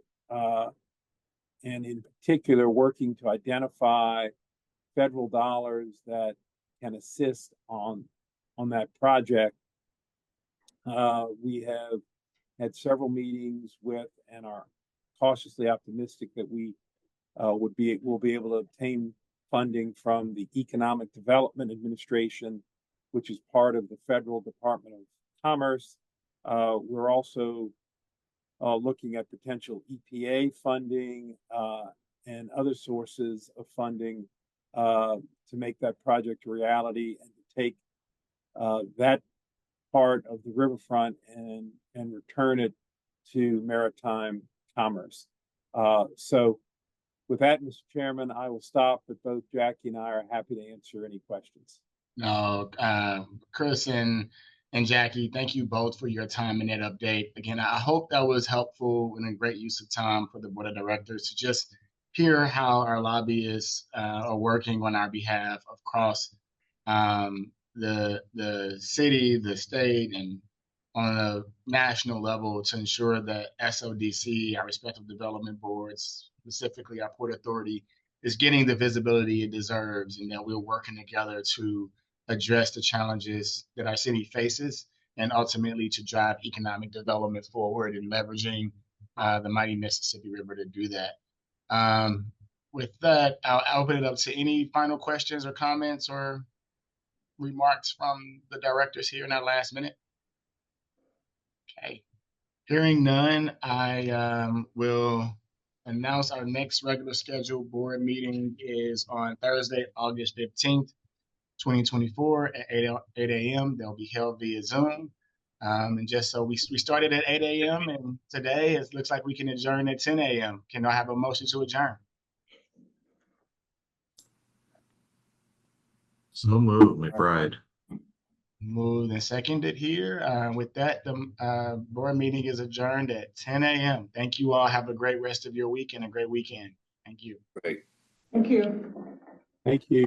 in particular working to identify federal dollars that can assist on that project. We have had several meetings with and are cautiously optimistic that we will be able to obtain funding from the Economic Development Administration, which is part of the Federal Department of Commerce. We're also looking at potential EPA funding and other sources of funding to make that project a reality and to take that part of the riverfront and return it to maritime commerce. So with that, Mr. Chairman, I will stop, but both Jackie and I are happy to answer any questions. No, Chris and and Jackie, thank you both for your time in that update. Again, I hope that was helpful and a great use of time for the board of directors to just hear how our lobbyists are working on our behalf across the city, the state, and on a national level to ensure that SLDC, our respective development boards, specifically our Port Authority, is getting the visibility it deserves, and that we're working together to address the challenges that our city faces and ultimately to drive economic development forward and leveraging the mighty Mississippi River to do that. With that, I'll open it up to any final questions or comments or remarks from the directors here in our last minute. Okay, hearing none, I will announce our next regular scheduled board meeting is on Thursday, August 15th, 2024 at 8 a.m. They'll be held via Zoom. And just so we started at 8 a.m. and today it looks like we can adjourn at 10 a.m. Can I have a motion to adjourn? So moved, McBride. Moved and seconded here. With that, the board meeting is adjourned at 10 a.m. Thank you all. Have a great rest of your week and a great weekend. Thank you. Great. Thank you. Thank you.